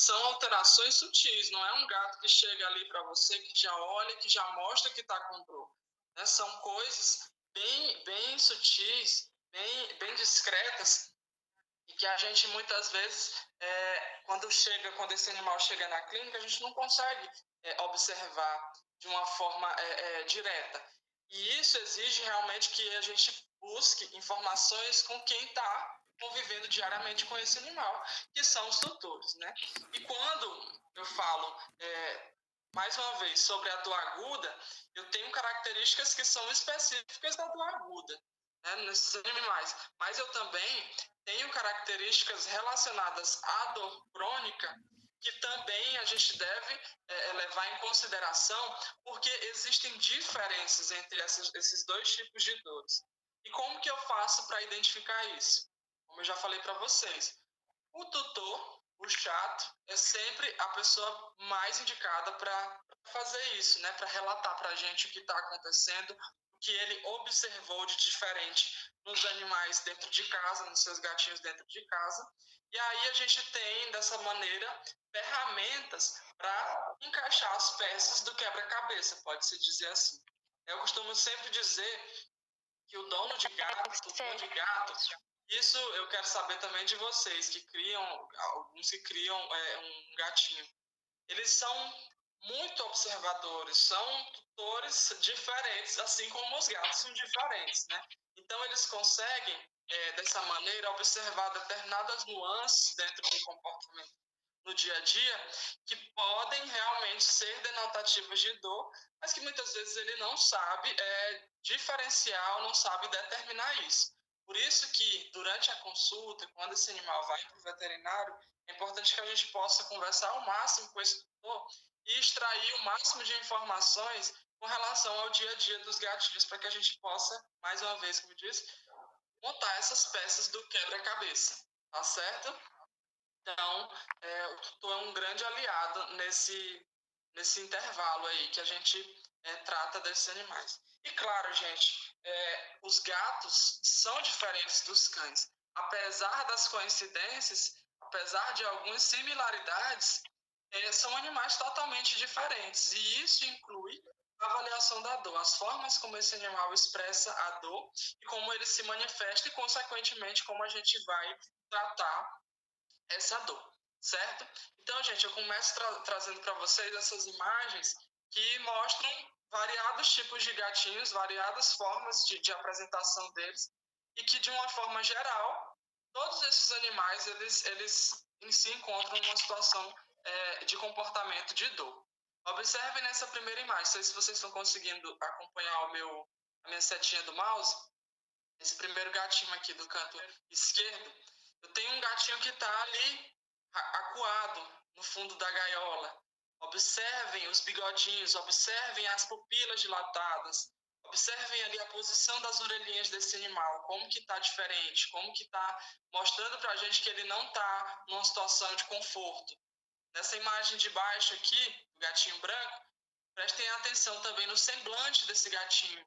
são alterações sutis, não é um gato que chega ali para você, que já olha, que já mostra que está com dor. Né? São coisas bem sutis, bem discretas, e que a gente muitas vezes, quando esse animal chega na clínica, a gente não consegue observar de uma forma direta. E isso exige realmente que a gente busque informações com quem está convivendo diariamente com esse animal, que são os tutores, né? E quando eu falo, mais uma vez, sobre a dor aguda, eu tenho características que são específicas da dor aguda, né, nesses animais. Mas eu também tenho características relacionadas à dor crônica que também a gente deve levar em consideração, porque existem diferenças entre esses dois tipos de dores. E como que eu faço para identificar isso? Como eu já falei para vocês, o tutor, o chato, é sempre a pessoa mais indicada para fazer isso, né? Para relatar para a gente o que está acontecendo, o que ele observou de diferente nos animais dentro de casa, nos seus gatinhos dentro de casa. E aí a gente tem, dessa maneira, ferramentas para encaixar as peças do quebra-cabeça, pode-se dizer assim. Eu costumo sempre dizer que o dono de gato, tutor de gato, isso eu quero saber também de vocês, que criam, alguns que criam um gatinho. Eles são muito observadores, são tutores diferentes, assim como os gatos são diferentes, né? Então eles conseguem, dessa maneira, observar determinadas nuances dentro do comportamento no dia a dia que podem realmente ser denotativas de dor, mas que muitas vezes ele não sabe diferenciar, não sabe determinar isso. Por isso que durante a consulta, quando esse animal vai para o veterinário, é importante que a gente possa conversar ao máximo com esse tutor e extrair o máximo de informações com relação ao dia a dia dos gatinhos, para que a gente possa, mais uma vez, como eu disse, montar essas peças do quebra-cabeça, tá certo? Então, o tutor é um grande aliado nesse intervalo aí que a gente trata desses animais. E claro, gente, os gatos são diferentes dos cães. Apesar das coincidências, apesar de algumas similaridades, são animais totalmente diferentes. E isso inclui a avaliação da dor, as formas como esse animal expressa a dor e como ele se manifesta e, consequentemente, como a gente vai tratar essa dor, certo? Então, gente, eu começo trazendo para vocês essas imagens que mostram variados tipos de gatinhos, variadas formas de apresentação deles, e que, de uma forma geral, todos esses animais, eles em si encontram uma situação de comportamento de dor. Observem nessa primeira imagem, não sei se vocês estão conseguindo acompanhar a minha setinha do mouse, esse primeiro gatinho aqui do canto esquerdo, eu tenho um gatinho que está ali acuado no fundo da gaiola. Observem os bigodinhos, observem as pupilas dilatadas, observem ali a posição das orelhinhas desse animal, como que está diferente, como que está mostrando para a gente que ele não está numa situação de conforto. Nessa imagem de baixo aqui, o gatinho branco, prestem atenção também no semblante desse gatinho.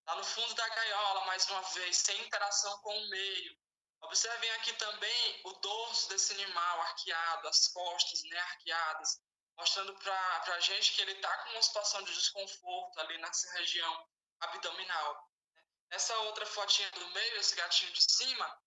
Está no fundo da gaiola, mais uma vez, sem interação com o meio. Observem aqui também o dorso desse animal arqueado, as costas, né, arqueadas, mostrando para a gente que ele está com uma situação de desconforto ali nessa região abdominal. Nessa outra fotinha do meio, esse gatinho de cima,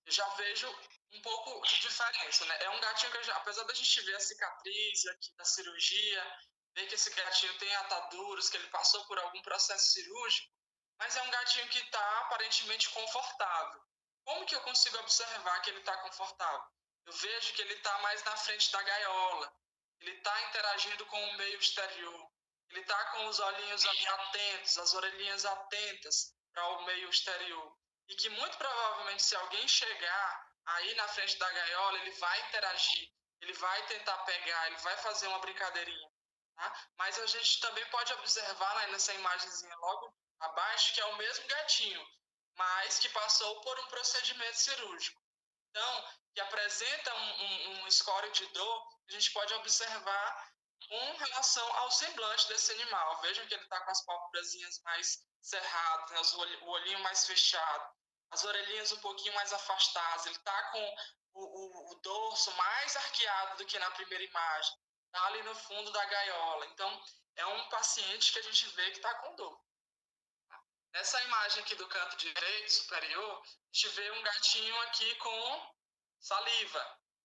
eu já vejo um pouco de diferença, né? É um gatinho que, apesar da gente ver a cicatriz aqui da cirurgia, ver que esse gatinho tem ataduras, que ele passou por algum processo cirúrgico, mas é um gatinho que está aparentemente confortável. Como que eu consigo observar que ele está confortável? Eu vejo que ele está mais na frente da gaiola, ele está interagindo com o meio exterior, ele está com os olhinhos ali atentos, as orelhinhas atentas para o meio exterior. E que muito provavelmente, se alguém chegar aí na frente da gaiola, ele vai interagir, ele vai tentar pegar, ele vai fazer uma brincadeirinha. Tá? Mas a gente também pode observar, né, nessa imagenzinha logo abaixo, que é o mesmo gatinho, mas que passou por um procedimento cirúrgico. Então, que apresenta um score de dor, a gente pode observar com relação ao semblante desse animal. Vejam que ele está com as pálpebrazinhas mais cerradas, né, o olhinho mais fechado, as orelhinhas um pouquinho mais afastadas, ele está com o dorso mais arqueado do que na primeira imagem, está ali no fundo da gaiola. Então, é um paciente que a gente vê que está com dor. Nessa imagem aqui do canto direito superior, a gente vê um gatinho aqui com saliva.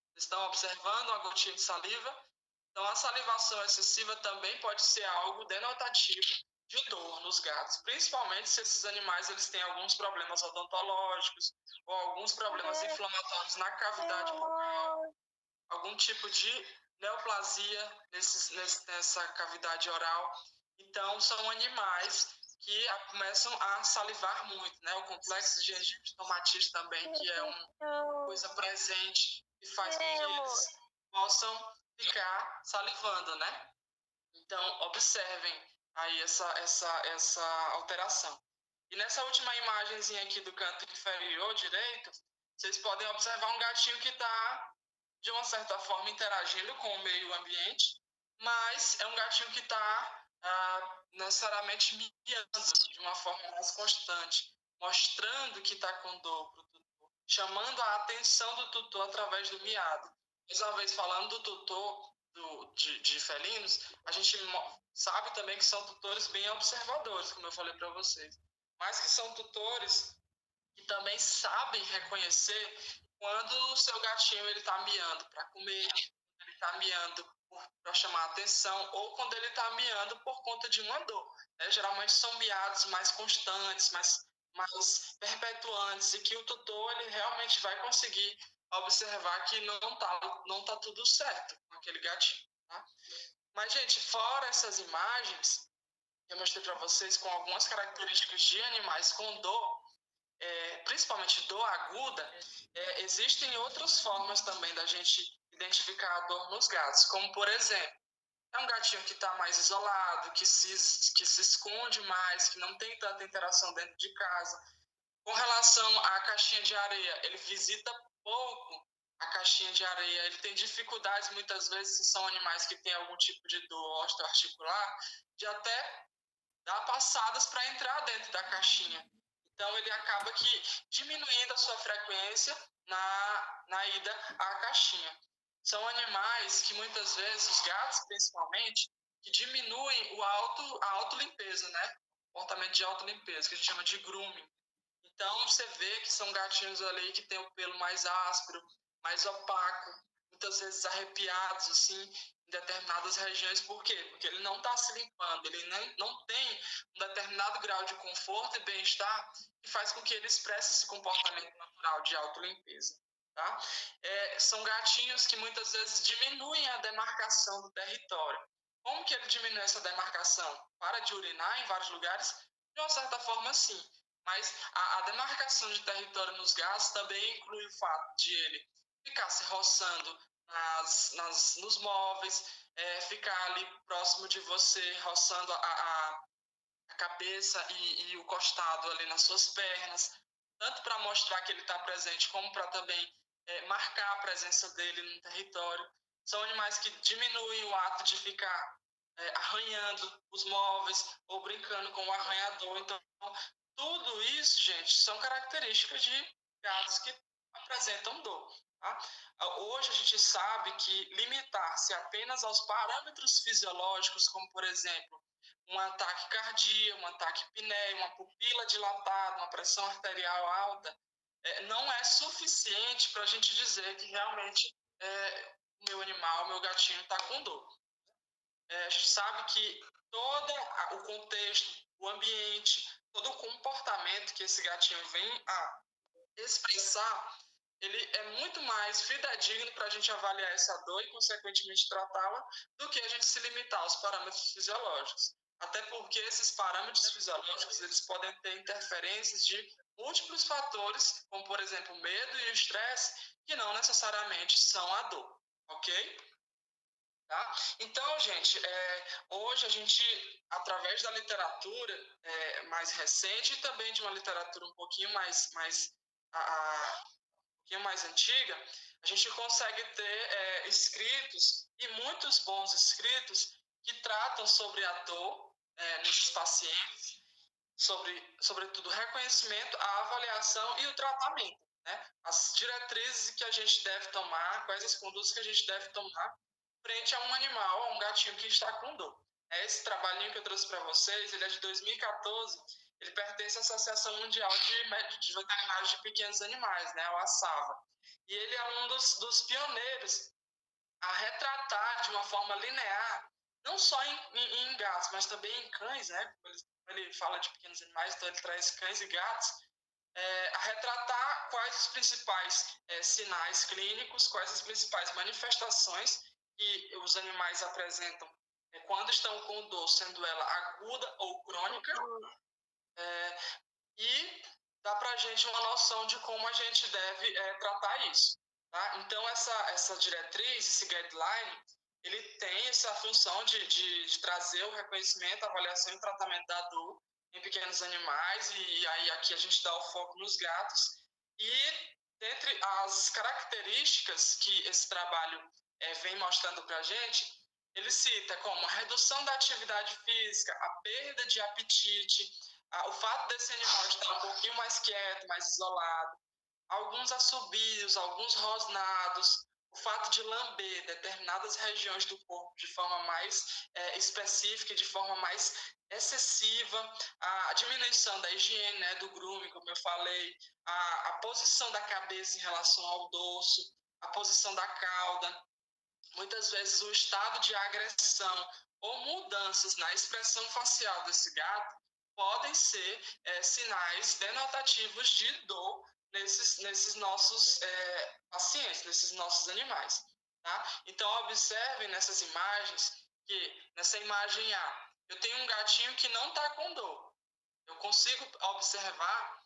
Vocês estão observando uma gotinha de saliva? Então, a salivação excessiva também pode ser algo denotativo de dor nos gatos, principalmente se esses animais eles têm alguns problemas odontológicos ou alguns problemas inflamatórios na cavidade bucal, algum tipo de neoplasia nessa cavidade oral. Então, são animais que começam a salivar muito, né? O complexo de gengiva estomatite também, que é uma coisa presente e faz com que eles possam ficar salivando, né? Então, observem aí essa alteração. E nessa última imagenzinha aqui do canto inferior direito, vocês podem observar um gatinho que está, de uma certa forma, interagindo com o meio ambiente, mas é um gatinho que está necessariamente miando de uma forma mais constante, mostrando que está com dor para o tutor, chamando a atenção do tutor através do miado. Mais uma vez, falando do tutor de felinos, a gente sabe também que são tutores bem observadores, como eu falei para vocês, mas que são tutores que também sabem reconhecer quando o seu gatinho ele está miando para comer, quando ele está miando para chamar atenção, ou quando ele está miando por conta de uma dor. Né? Geralmente são miados mais constantes, mais perpetuantes, e que o tutor ele realmente vai conseguir observar que não tá tudo certo com aquele gatinho. Tá? Mas, gente, fora essas imagens que eu mostrei para vocês com algumas características de animais com dor, principalmente dor aguda, existem outras formas também da gente identificar a dor nos gatos, como, por exemplo, é um gatinho que está mais isolado, que se esconde mais, que não tem tanta interação dentro de casa. Com relação à caixinha de areia, ele visita pouco a caixinha de areia, ele tem dificuldades muitas vezes, se são animais que têm algum tipo de dor osteoarticular, de até dar passadas para entrar dentro da caixinha. Então ele acaba que diminuindo a sua frequência na ida à caixinha. São animais que muitas vezes, os gatos principalmente, que diminuem a autolimpeza, né? O comportamento de autolimpeza, que a gente chama de grooming. Então você vê que são gatinhos ali que têm o pelo mais áspero, mais opaco, muitas vezes arrepiados, assim, em determinadas regiões. Por quê? Porque ele não está se limpando, ele não tem um determinado grau de conforto e bem-estar que faz com que ele expresse esse comportamento natural de autolimpeza. Tá? São gatinhos que muitas vezes diminuem a demarcação do território. Como que ele diminui essa demarcação? Para de urinar em vários lugares? De uma certa forma, sim. Mas a demarcação de território nos gatos também inclui o fato de ele ficar se roçando nos móveis, ficar ali próximo de você, roçando a cabeça e o costado ali nas suas pernas, tanto para mostrar que ele está presente, como para também marcar a presença dele no território. São animais que diminuem o ato de ficar arranhando os móveis ou brincando com o arranhador. Então, tudo isso, gente, são características de gatos que apresentam dor. Tá? Hoje a gente sabe que limitar-se apenas aos parâmetros fisiológicos, como por exemplo, um ataque cardíaco, um ataque pinéio, uma pupila dilatada, uma pressão arterial alta, não é suficiente para a gente dizer que realmente o meu animal, o meu gatinho está com dor. A gente sabe que todo o contexto, o ambiente, todo o comportamento que esse gatinho vem a expressar, ele é muito mais fidedigno para a gente avaliar essa dor e, consequentemente, tratá-la, do que a gente se limitar aos parâmetros fisiológicos. Até porque esses parâmetros fisiológicos eles podem ter interferências de múltiplos fatores, como, por exemplo, o medo e o estresse, que não necessariamente são a dor, ok? Tá? Então, gente, hoje a gente, através da literatura mais recente e também de uma literatura um pouquinho um pouquinho mais antiga, a gente consegue ter escritos, e muitos bons escritos, que tratam sobre a dor nesses pacientes, sobretudo o reconhecimento, a avaliação e o tratamento. né, as diretrizes que a gente deve tomar, quais as condutas que a gente deve tomar frente a um animal, a um gatinho que está com dor. Esse trabalhinho que eu trouxe para vocês, ele é de 2014, ele pertence à Associação Mundial de Veterinários de Pequenos Animais, né, a ASAVA. E ele é um dos pioneiros a retratar de uma forma linear, não só em gatos, mas também em cães, né? Ele fala de pequenos animais, então ele traz cães e gatos, a retratar quais os principais sinais clínicos, quais as principais manifestações que os animais apresentam quando estão com dor, sendo ela aguda ou crônica, é, e dá para a gente uma noção de como a gente deve tratar isso. Tá? Então, essa diretriz, esse guideline, ele tem essa função de trazer o reconhecimento, avaliação e tratamento da dor em pequenos animais, e aí aqui a gente dá o foco nos gatos. E dentre as características que esse trabalho vem mostrando para a gente, ele cita como a redução da atividade física, a perda de apetite, o fato desse animal estar um pouquinho mais quieto, mais isolado, alguns assobios, alguns rosnados, o fato de lamber determinadas regiões do corpo de forma mais específica, de forma mais excessiva, a diminuição da higiene, né, do grooming, como eu falei, a posição da cabeça em relação ao dorso, a posição da cauda, muitas vezes o estado de agressão ou mudanças na expressão facial desse gato podem ser sinais denotativos de dor nesses nossos pacientes, nesses nossos animais. Tá? Então, observem nessas imagens que, nessa imagem A, eu tenho um gatinho que não está com dor. Eu consigo observar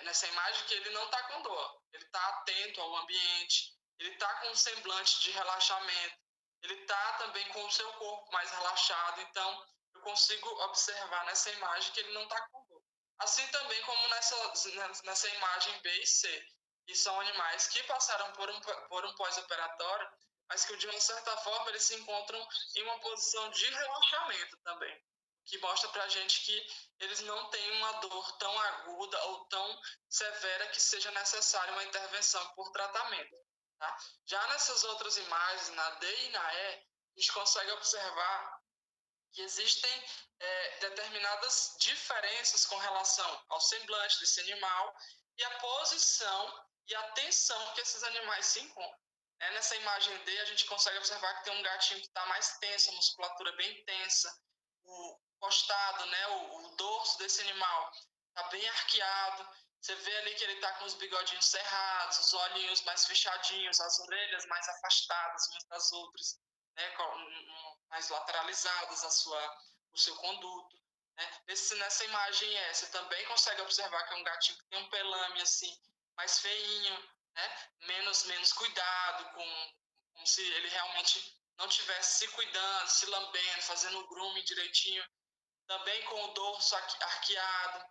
nessa imagem que ele não está com dor. Ele está atento ao ambiente, ele está com um semblante de relaxamento, ele está também com o seu corpo mais relaxado. Então, eu consigo observar nessa imagem que ele não está com dor. Assim também como nessa imagem B e C, que são animais que passaram por um pós-operatório, mas que de uma certa forma eles se encontram em uma posição de relaxamento também, que mostra para a gente que eles não têm uma dor tão aguda ou tão severa que seja necessária uma intervenção por tratamento. Tá? Já nessas outras imagens, na D e na E, a gente consegue observar que existem determinadas diferenças com relação ao semblante desse animal e a posição e a tensão que esses animais se encontram. Nessa imagem D, a gente consegue observar que tem um gatinho que está mais tenso, a musculatura bem tensa, o costado, né, o dorso desse animal está bem arqueado. Você vê ali que ele está com os bigodinhos cerrados, os olhinhos mais fechadinhos, as orelhas mais afastadas umas das outras, né, mais lateralizadas o seu conduto. Né? Nessa imagem você também consegue observar que é um gatinho que tem um pelame assim, mais feinho, né? menos cuidado, como se ele realmente não tivesse se cuidando, se lambendo, fazendo o grooming direitinho, também com o dorso arqueado,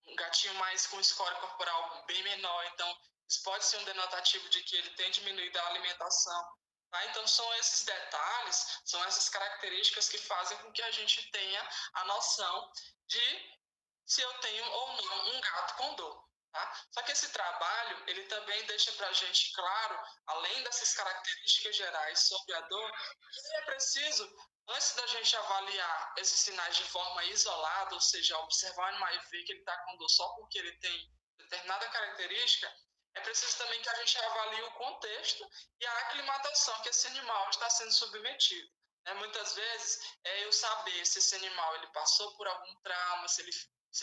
um gatinho mais com score corporal bem menor, então isso pode ser um denotativo de que ele tem diminuído a alimentação. Tá? Então são esses detalhes, são essas características que fazem com que a gente tenha a noção de se eu tenho ou não um gato com dor. Tá? Só que esse trabalho, ele também deixa para a gente claro, além dessas características gerais sobre a dor, que é preciso, antes da gente avaliar esses sinais de forma isolada, ou seja, observar o animal e ver que ele está com dor só porque ele tem determinada característica, é preciso também que a gente avalie o contexto e a aclimatação que esse animal está sendo submetido. Muitas vezes é eu saber se esse animal ele passou por algum trauma, se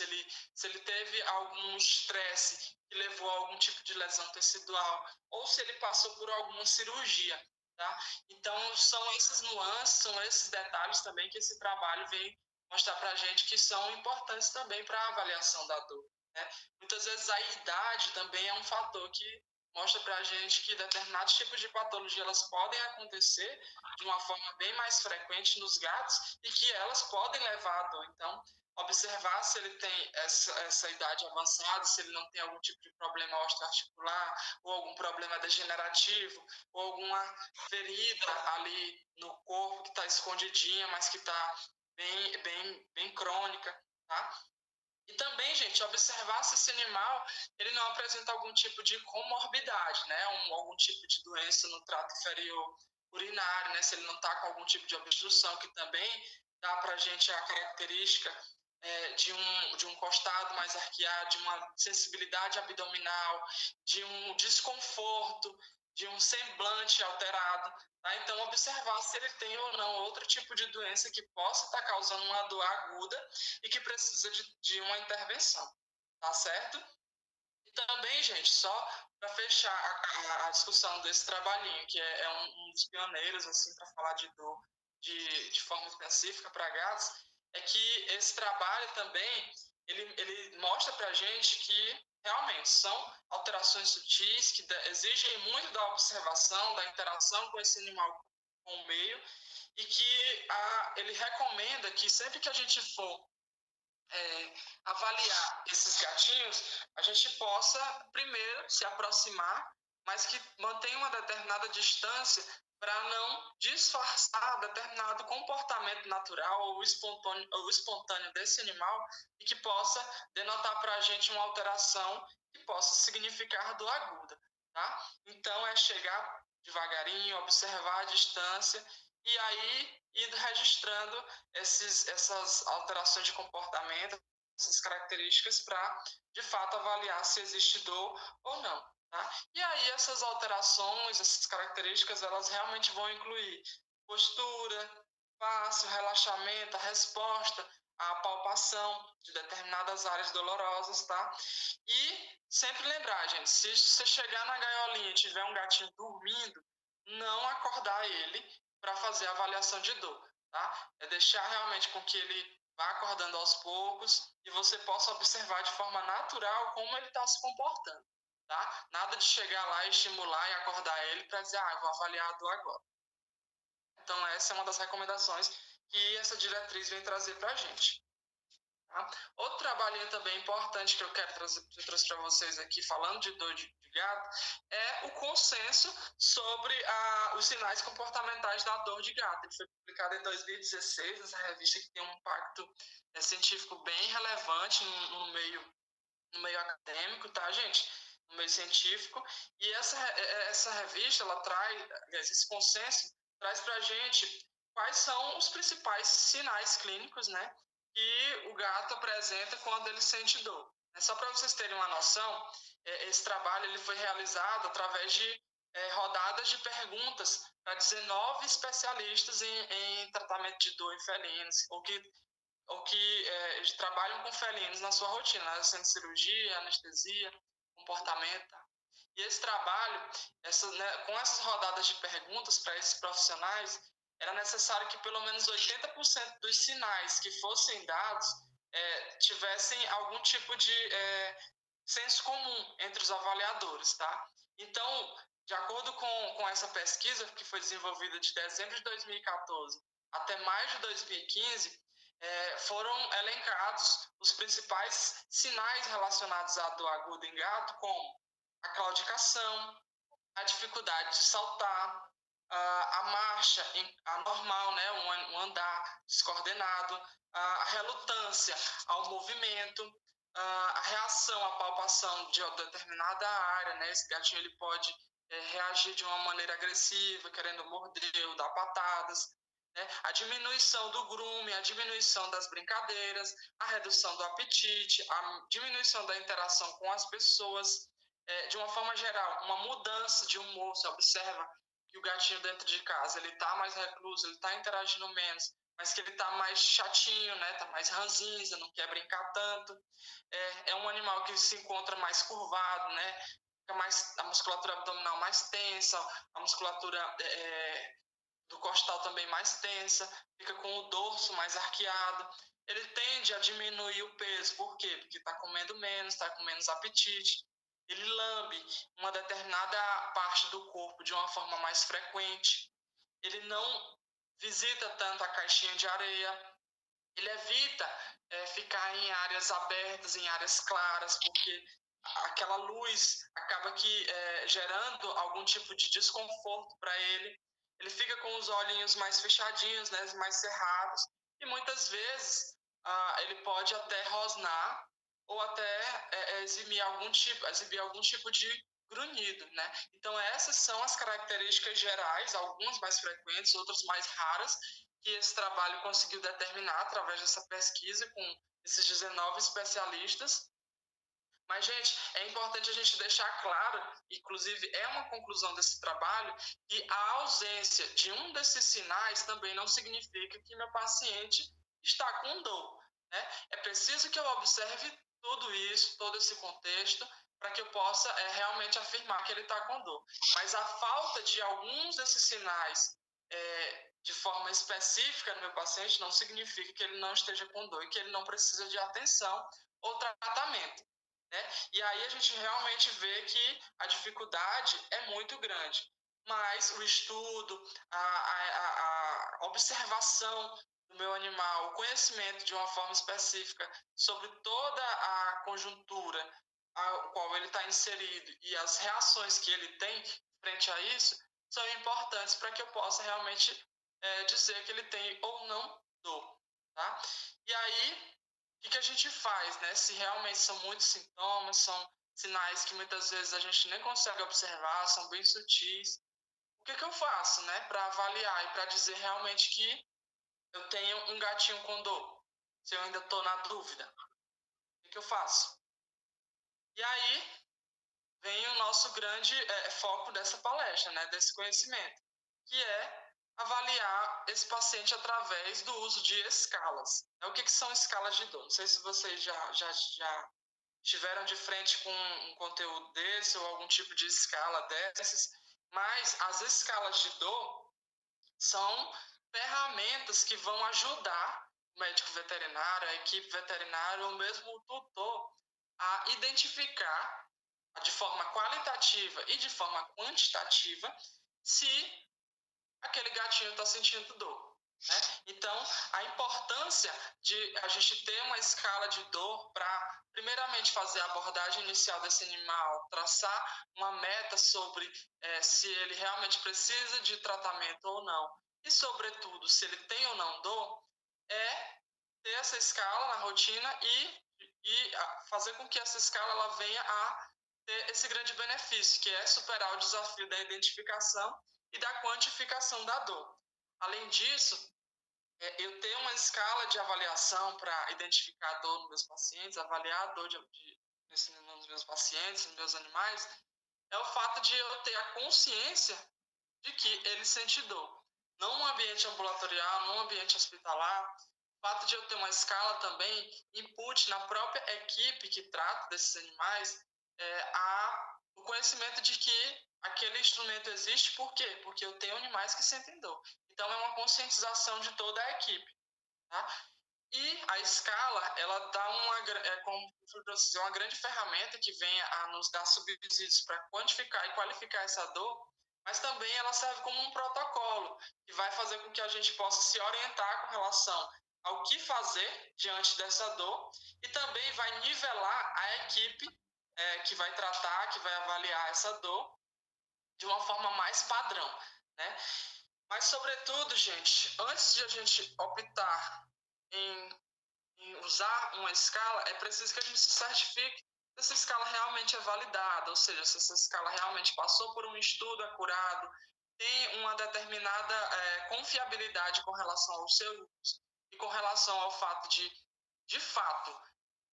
ele teve algum estresse que levou a algum tipo de lesão tecidual, ou se ele passou por alguma cirurgia. Tá? Então, são esses nuances, são esses detalhes também que esse trabalho vem mostrar para a gente que são importantes também para a avaliação da dor. Né? Muitas vezes a idade também é um fator que mostra para a gente que determinados tipos de patologia elas podem acontecer de uma forma bem mais frequente nos gatos e que elas podem levar à dor. Então, observar se ele tem essa idade avançada, se ele não tem algum tipo de problema osteoarticular, ou algum problema degenerativo, ou alguma ferida ali no corpo que está escondidinha, mas que está bem crônica, tá? E também, gente, observar se esse animal ele não apresenta algum tipo de comorbidade, né? Algum tipo de doença no trato inferior urinário, né? Se ele não está com algum tipo de obstrução, que também dá para a gente a característica de um costado mais arqueado, de uma sensibilidade abdominal, de um desconforto, de um semblante alterado. Tá? Então, observar se ele tem ou não outro tipo de doença que possa estar causando uma dor aguda e que precisa de uma intervenção, tá certo? E também, gente, só para fechar a discussão desse trabalhinho, que é um dos pioneiros, assim, para falar de dor de forma específica para gatos, é que esse trabalho também, ele mostra para a gente que realmente são alterações sutis, que exigem muito da observação, da interação com esse animal, com o meio, e que ele recomenda que sempre que a gente for avaliar esses gatinhos, a gente possa primeiro se aproximar, mas que mantenha uma determinada distância para não disfarçar determinado comportamento natural ou espontâneo desse animal e que possa denotar para a gente uma alteração que possa significar dor aguda, tá? Então é chegar devagarinho, observar a distância e aí ir registrando essas alterações de comportamento, essas características para, de fato, avaliar se existe dor ou não. Tá? E aí essas alterações, essas características, elas realmente vão incluir postura, passo, relaxamento, a resposta, a palpação de determinadas áreas dolorosas, tá? E sempre lembrar, gente, se você chegar na gaiolinha e tiver um gatinho dormindo, não acordar ele para fazer a avaliação de dor, tá? É deixar realmente com que ele vá acordando aos poucos e você possa observar de forma natural como ele está se comportando, tá? Nada de chegar lá e estimular e acordar ele para dizer, eu vou avaliar a dor agora. Então essa é uma das recomendações que essa diretriz vem trazer para a gente. Tá? Outro trabalhinho também importante que eu quero trazer para vocês aqui, falando de dor de gato, é o consenso sobre os sinais comportamentais da dor de gato. Ele foi publicado em 2016, essa revista que tem um impacto científico bem relevante no meio acadêmico, tá, gente? No meio científico. E essa revista, ela traz, esse consenso, traz para a gente quais são os principais sinais clínicos, né, que o gato apresenta quando ele sente dor. Só para vocês terem uma noção, esse trabalho ele foi realizado através de rodadas de perguntas para 19 especialistas em tratamento de dor em felinos, ou que eles trabalham com felinos na sua rotina, né, sendo cirurgia, anestesia, comportamento. E esse trabalho, com essas rodadas de perguntas para esses profissionais, era necessário que pelo menos 80% dos sinais que fossem dados tivessem algum tipo de senso comum entre os avaliadores, tá? Então, de acordo com essa pesquisa que foi desenvolvida de dezembro de 2014 até maio de 2015, foram elencados os principais sinais relacionados à dor aguda em gato, como a claudicação, a dificuldade de saltar, a marcha anormal, né, um andar descoordenado, a relutância ao movimento, a reação à palpação de determinada área, né, esse gatinho ele pode reagir de uma maneira agressiva, querendo morder ou dar patadas, né, a diminuição do grooming, a diminuição das brincadeiras, a redução do apetite, a diminuição da interação com as pessoas, de uma forma geral, uma mudança de humor. Você observa que o gatinho dentro de casa, ele está mais recluso, ele está interagindo menos, mas que ele está mais chatinho, né? Está mais ranzinza, não quer brincar tanto. É um animal que se encontra mais curvado, né? Fica a musculatura abdominal mais tensa, a musculatura do costal também mais tensa, fica com o dorso mais arqueado. Ele tende a diminuir o peso, por quê? Porque está comendo menos, está com menos apetite. Ele lambe uma determinada parte do corpo de uma forma mais frequente. Ele não visita tanto a caixinha de areia. Ele evita ficar em áreas abertas, em áreas claras, porque aquela luz acaba que gerando algum tipo de desconforto para ele. Ele fica com os olhinhos mais fechadinhos, né, mais cerrados, e muitas vezes ele pode até rosnar ou até exibir algum tipo de grunhido, né? Então essas são as características gerais, algumas mais frequentes, outras mais raras, que esse trabalho conseguiu determinar através dessa pesquisa com esses 19 especialistas. Mas, gente, é importante a gente deixar claro, inclusive é uma conclusão desse trabalho, que a ausência de um desses sinais também não significa que meu paciente está com dor, né? É preciso que eu observe tudo isso, todo esse contexto, para que eu possa realmente afirmar que ele está com dor. Mas a falta de alguns desses sinais de forma específica no meu paciente não significa que ele não esteja com dor e que ele não precisa de atenção ou tratamento, né? E aí a gente realmente vê que a dificuldade é muito grande. Mas o estudo, a observação do meu animal, o conhecimento de uma forma específica sobre toda a conjuntura a qual ele está inserido e as reações que ele tem frente a isso são importantes para que eu possa realmente dizer que ele tem ou não dor, tá? E aí, o que a gente faz, né? Se realmente são muitos sintomas, são sinais que muitas vezes a gente nem consegue observar, são bem sutis. O que eu faço, né, para avaliar e para dizer realmente que eu tenho um gatinho com dor? Se eu ainda estou na dúvida, o que eu faço? E aí vem o nosso grande foco dessa palestra, né, desse conhecimento, que é avaliar esse paciente através do uso de escalas. O que são escalas de dor? Não sei se vocês já estiveram de frente com um conteúdo desse ou algum tipo de escala dessas, mas as escalas de dor são ferramentas que vão ajudar o médico veterinário, a equipe veterinária ou mesmo o tutor a identificar de forma qualitativa e de forma quantitativa se aquele gatinho está sentindo dor, né? Então, a importância de a gente ter uma escala de dor para, primeiramente, fazer a abordagem inicial desse animal, traçar uma meta sobre se ele realmente precisa de tratamento ou não, e, sobretudo, se ele tem ou não dor, é ter essa escala na rotina e fazer com que essa escala ela venha a ter esse grande benefício, que é superar o desafio da identificação e da quantificação da dor. Além disso, eu tenho uma escala de avaliação para identificar a dor nos meus pacientes, avaliar a dor nos meus pacientes, nos meus animais, é o fato de eu ter a consciência de que ele sente dor. Não no ambiente ambulatorial, no ambiente hospitalar. O fato de eu ter uma escala também input na própria equipe que trata desses animais o conhecimento de que aquele instrumento existe. Por quê? Porque eu tenho animais que sentem dor. Então, é uma conscientização de toda a equipe. Tá? E a escala, ela dá uma grande ferramenta que vem a nos dar subsídios para quantificar e qualificar essa dor, mas também ela serve como um protocolo que vai fazer com que a gente possa se orientar com relação ao que fazer diante dessa dor e também vai nivelar a equipe que vai tratar, que vai avaliar essa dor de uma forma mais padrão, né? Mas, sobretudo, gente, antes de a gente optar em usar uma escala, é preciso que a gente se certifique se essa escala realmente é validada, ou seja, se essa escala realmente passou por um estudo acurado, tem uma determinada confiabilidade com relação ao seu uso e com relação ao fato de fato,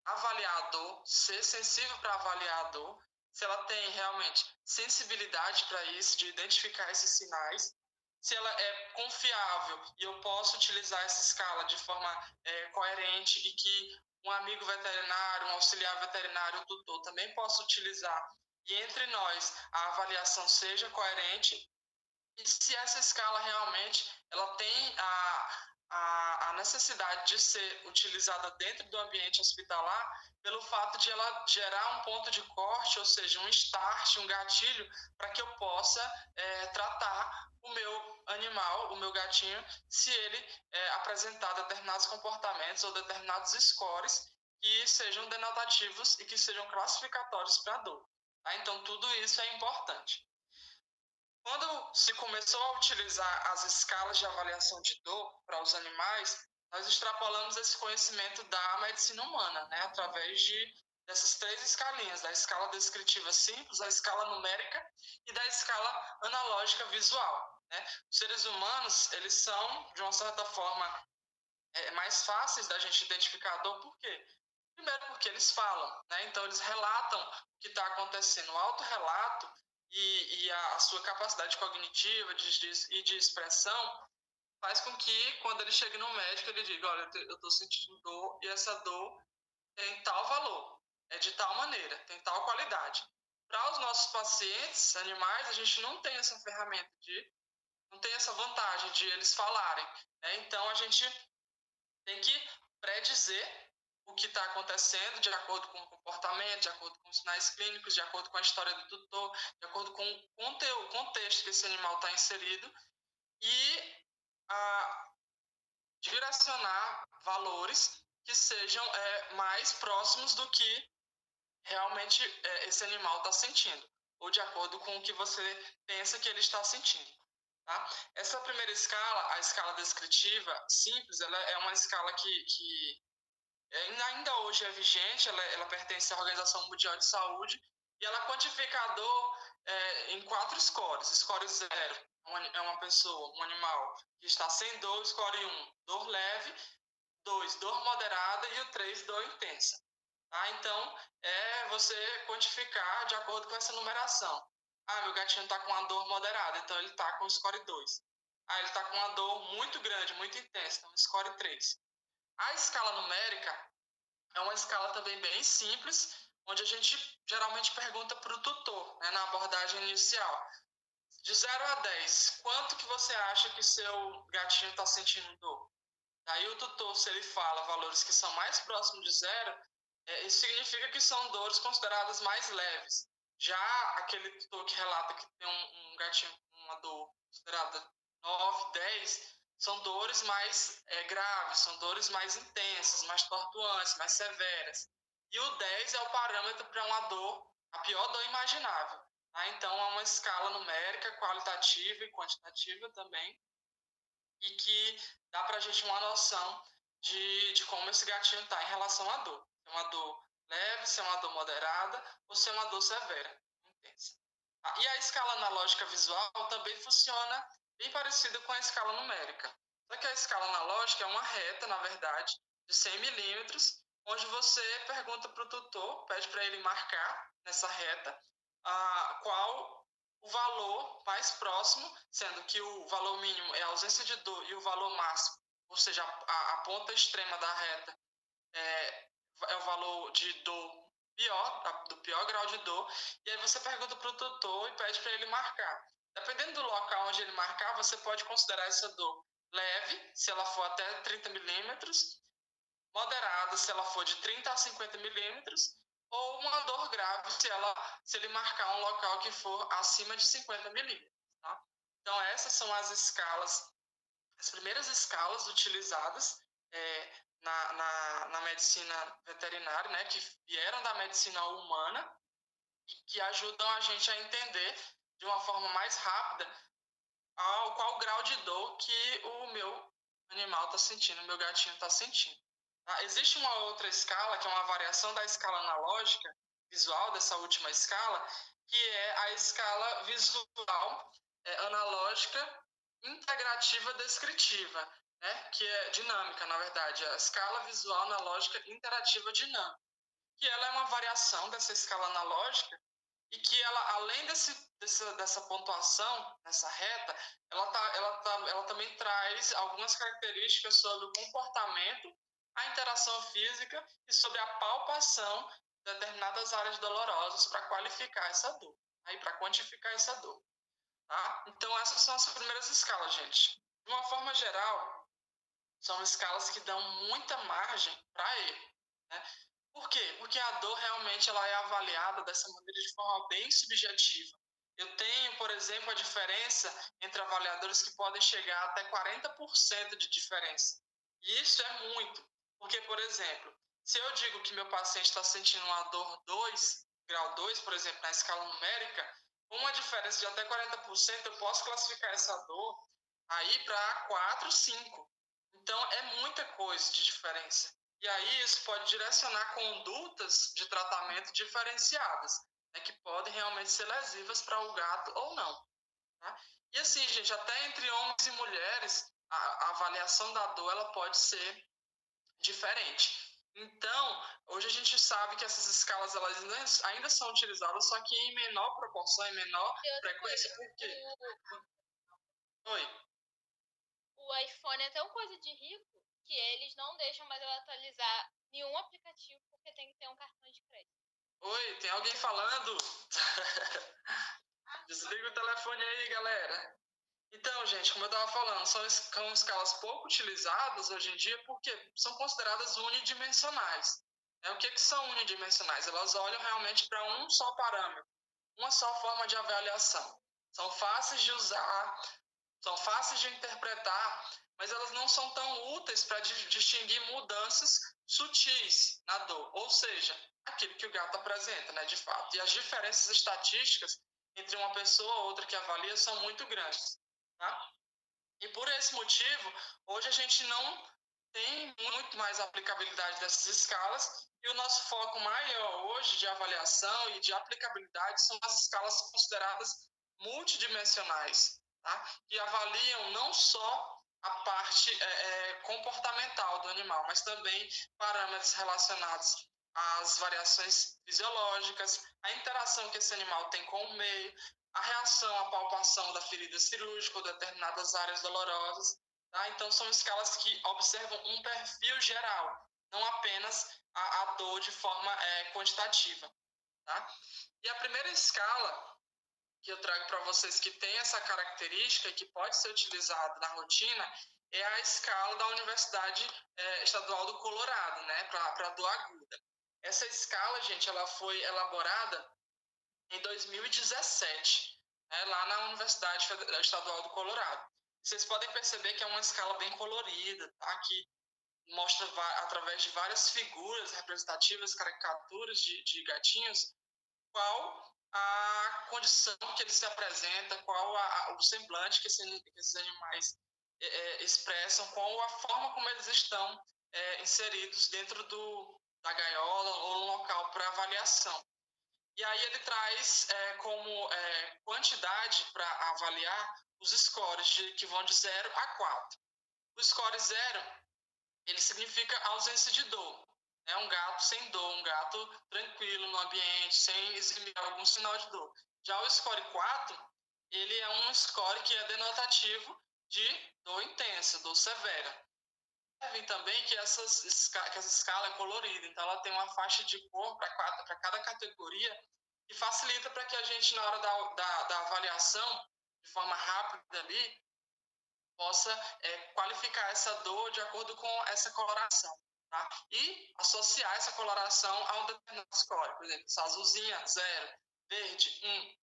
avaliador, ser sensível para avaliador, se ela tem realmente sensibilidade para isso, de identificar esses sinais, se ela é confiável e eu posso utilizar essa escala de forma coerente e que um amigo veterinário, um auxiliar veterinário, um tutor também possa utilizar e entre nós a avaliação seja coerente e se essa escala realmente ela tem a necessidade de ser utilizada dentro do ambiente hospitalar pelo fato de ela gerar um ponto de corte, ou seja, um start, um gatilho, para que eu possa tratar o meu animal, o meu gatinho, se ele apresentar determinados comportamentos ou determinados scores que sejam denotativos e que sejam classificatórios para a dor. Tá? Então, tudo isso é importante. Quando se começou a utilizar as escalas de avaliação de dor para os animais, nós extrapolamos esse conhecimento da medicina humana, né, através de dessas 3 escalinhas, da escala descritiva simples, a escala numérica e da escala analógica visual, né? Os seres humanos, eles são, de uma certa forma, mais fáceis da gente identificar a dor, por quê? Primeiro porque eles falam, né? Então eles relatam o que está acontecendo. O autorrelato e a sua capacidade cognitiva e de expressão faz com que, quando ele chegue no médico, ele diga, olha, eu estou sentindo dor e essa dor tem tal valor, é de tal maneira, tem tal qualidade. Para os nossos pacientes animais, a gente não tem essa ferramenta não tem essa vantagem de eles falarem, né? Então a gente tem que predizer o que está acontecendo de acordo com o comportamento, de acordo com os sinais clínicos, de acordo com a história do tutor, de acordo com o contexto que esse animal está inserido e direcionar valores que sejam mais próximos do que realmente esse animal está sentindo, ou de acordo com o que você pensa que ele está sentindo. Tá? Essa primeira escala, a escala descritiva simples, ela é uma escala que ainda hoje é vigente, ela pertence à Organização Mundial de Saúde, e ela quantifica a dor em 4 scores. Score 0 é uma pessoa, um animal que está sem dor. Score 1, dor leve. 2, dor moderada. E o 3, dor intensa. Tá? Então, você quantificar de acordo com essa numeração. Meu gatinho está com uma dor moderada, então ele está com score 2. Ele está com uma dor muito grande, muito intensa, então score 3. A escala numérica é uma escala também bem simples, onde a gente geralmente pergunta para o tutor, né, na abordagem inicial. De 0 a 10, quanto que você acha que seu gatinho está sentindo dor? Daí o tutor, se ele fala valores que são mais próximos de 0, isso significa que são dores consideradas mais leves. Já aquele tutor que relata que tem um gatinho com uma dor considerada 9, 10, são dores mais graves, são dores mais intensas, mais tortuantes, mais severas. E o 10 é o parâmetro para uma dor, a pior dor imaginável. Tá? Então, é uma escala numérica, qualitativa e quantitativa também, e que dá para a gente uma noção de como esse gatinho está em relação à dor. Se é uma dor leve, se é uma dor moderada ou se é uma dor severa, intensa. E a escala analógica visual também funciona bem parecida com a escala numérica. Só que a escala analógica é uma reta, na verdade, de 100 milímetros, onde você pergunta para o tutor, pede para ele marcar nessa reta qual o valor mais próximo, sendo que o valor mínimo é a ausência de dor e o valor máximo, ou seja, a ponta extrema da reta é o valor de dor pior, do pior grau de dor, e aí você pergunta para o tutor e pede para ele marcar. Dependendo do local onde ele marcar, você pode considerar essa dor leve, se ela for até 30 milímetros, moderada, se ela for de 30 a 50 milímetros, ou uma dor grave, se ele marcar um local que for acima de 50 milímetros. Tá? Então, essas são as primeiras escalas utilizadas na medicina veterinária, né, que vieram da medicina humana e que ajudam a gente a entender de uma forma mais rápida qual grau de dor que o meu animal está sentindo, o meu gatinho está sentindo. Tá? Existe uma outra escala, que é uma variação da escala analógica visual, dessa última escala, que é a escala visual analógica integrativa descritiva, né? Que é dinâmica, na verdade, a escala visual analógica interativa dinâmica, que ela é uma variação dessa escala analógica e que ela, além dessa pontuação, nessa reta, ela também traz algumas características sobre o comportamento, a interação física e sobre a palpação de determinadas áreas dolorosas para qualificar essa dor, aí para quantificar essa dor. Tá? Então, essas são as primeiras escalas, gente. De uma forma geral, são escalas que dão muita margem para erro. Né? Por quê? Porque a dor realmente ela é avaliada dessa maneira de forma bem subjetiva. Eu tenho, por exemplo, a diferença entre avaliadores que podem chegar até 40% de diferença. E isso é muito. Porque, por exemplo, se eu digo que meu paciente está sentindo uma dor 2, grau 2, por exemplo, na escala numérica, com uma diferença de até 40%, eu posso classificar essa dor aí para 4, 5. Então, é muita coisa de diferença. E aí isso pode direcionar condutas de tratamento diferenciadas, né, que podem realmente ser lesivas para o gato ou não. Tá? E assim, gente, até entre homens e mulheres, a avaliação da dor ela pode ser diferente. Então, hoje a gente sabe que essas escalas elas ainda são utilizadas, só que em menor proporção, em menor frequência. Por quê? Oi. O iPhone é tão coisa de rico que eles não deixam mais eu atualizar nenhum aplicativo porque tem que ter um cartão de crédito. Oi, tem alguém falando? Desliga o telefone aí, galera. Então, gente, como eu estava falando, são escalas pouco utilizadas hoje em dia porque são consideradas unidimensionais. O que são unidimensionais? Elas olham realmente para um só parâmetro, uma só forma de avaliação. São fáceis de usar, são fáceis de interpretar, mas elas não são tão úteis para distinguir mudanças sutis na dor, ou seja, aquilo que o gato apresenta, né, de fato. E as diferenças estatísticas entre uma pessoa ou outra que avalia são muito grandes. Tá? E por esse motivo, hoje a gente não tem muito mais aplicabilidade dessas escalas e o nosso foco maior hoje de avaliação e de aplicabilidade são as escalas consideradas multidimensionais, tá? Que avaliam não só a parte comportamental do animal, mas também parâmetros relacionados às variações fisiológicas, a interação que esse animal tem com o meio, a reação à palpação da ferida cirúrgica ou determinadas áreas dolorosas. Tá? Então, são escalas que observam um perfil geral, não apenas a dor de forma quantitativa. Tá? E a primeira escala que eu trago para vocês que tem essa característica e que pode ser utilizada na rotina é a escala da Universidade Estadual do Colorado, né, para dor aguda. Essa escala, gente, ela foi elaborada em 2017, né, lá na Universidade Estadual do Colorado. Vocês podem perceber que é uma escala bem colorida, tá? Que mostra através de várias figuras representativas, caricaturas de gatinhos, qual a condição que ele se apresenta, qual o semblante que esses animais expressam, qual a forma como eles estão inseridos dentro da gaiola ou no local para avaliação. E aí ele traz como quantidade para avaliar os scores que vão de 0 a 4. O score 0, ele significa ausência de dor. É um gato sem dor, um gato tranquilo no ambiente, sem exibir algum sinal de dor. Já o score 4, ele é um score que é denotativo de dor intensa, dor severa. Observem também que essa escala é colorida, então ela tem uma faixa de cor para cada categoria que facilita para que a gente, na hora da avaliação, de forma rápida ali, possa qualificar essa dor de acordo com essa coloração. Tá? E associar essa coloração a um determinado score. Por exemplo, azulzinha, 0, verde, 1,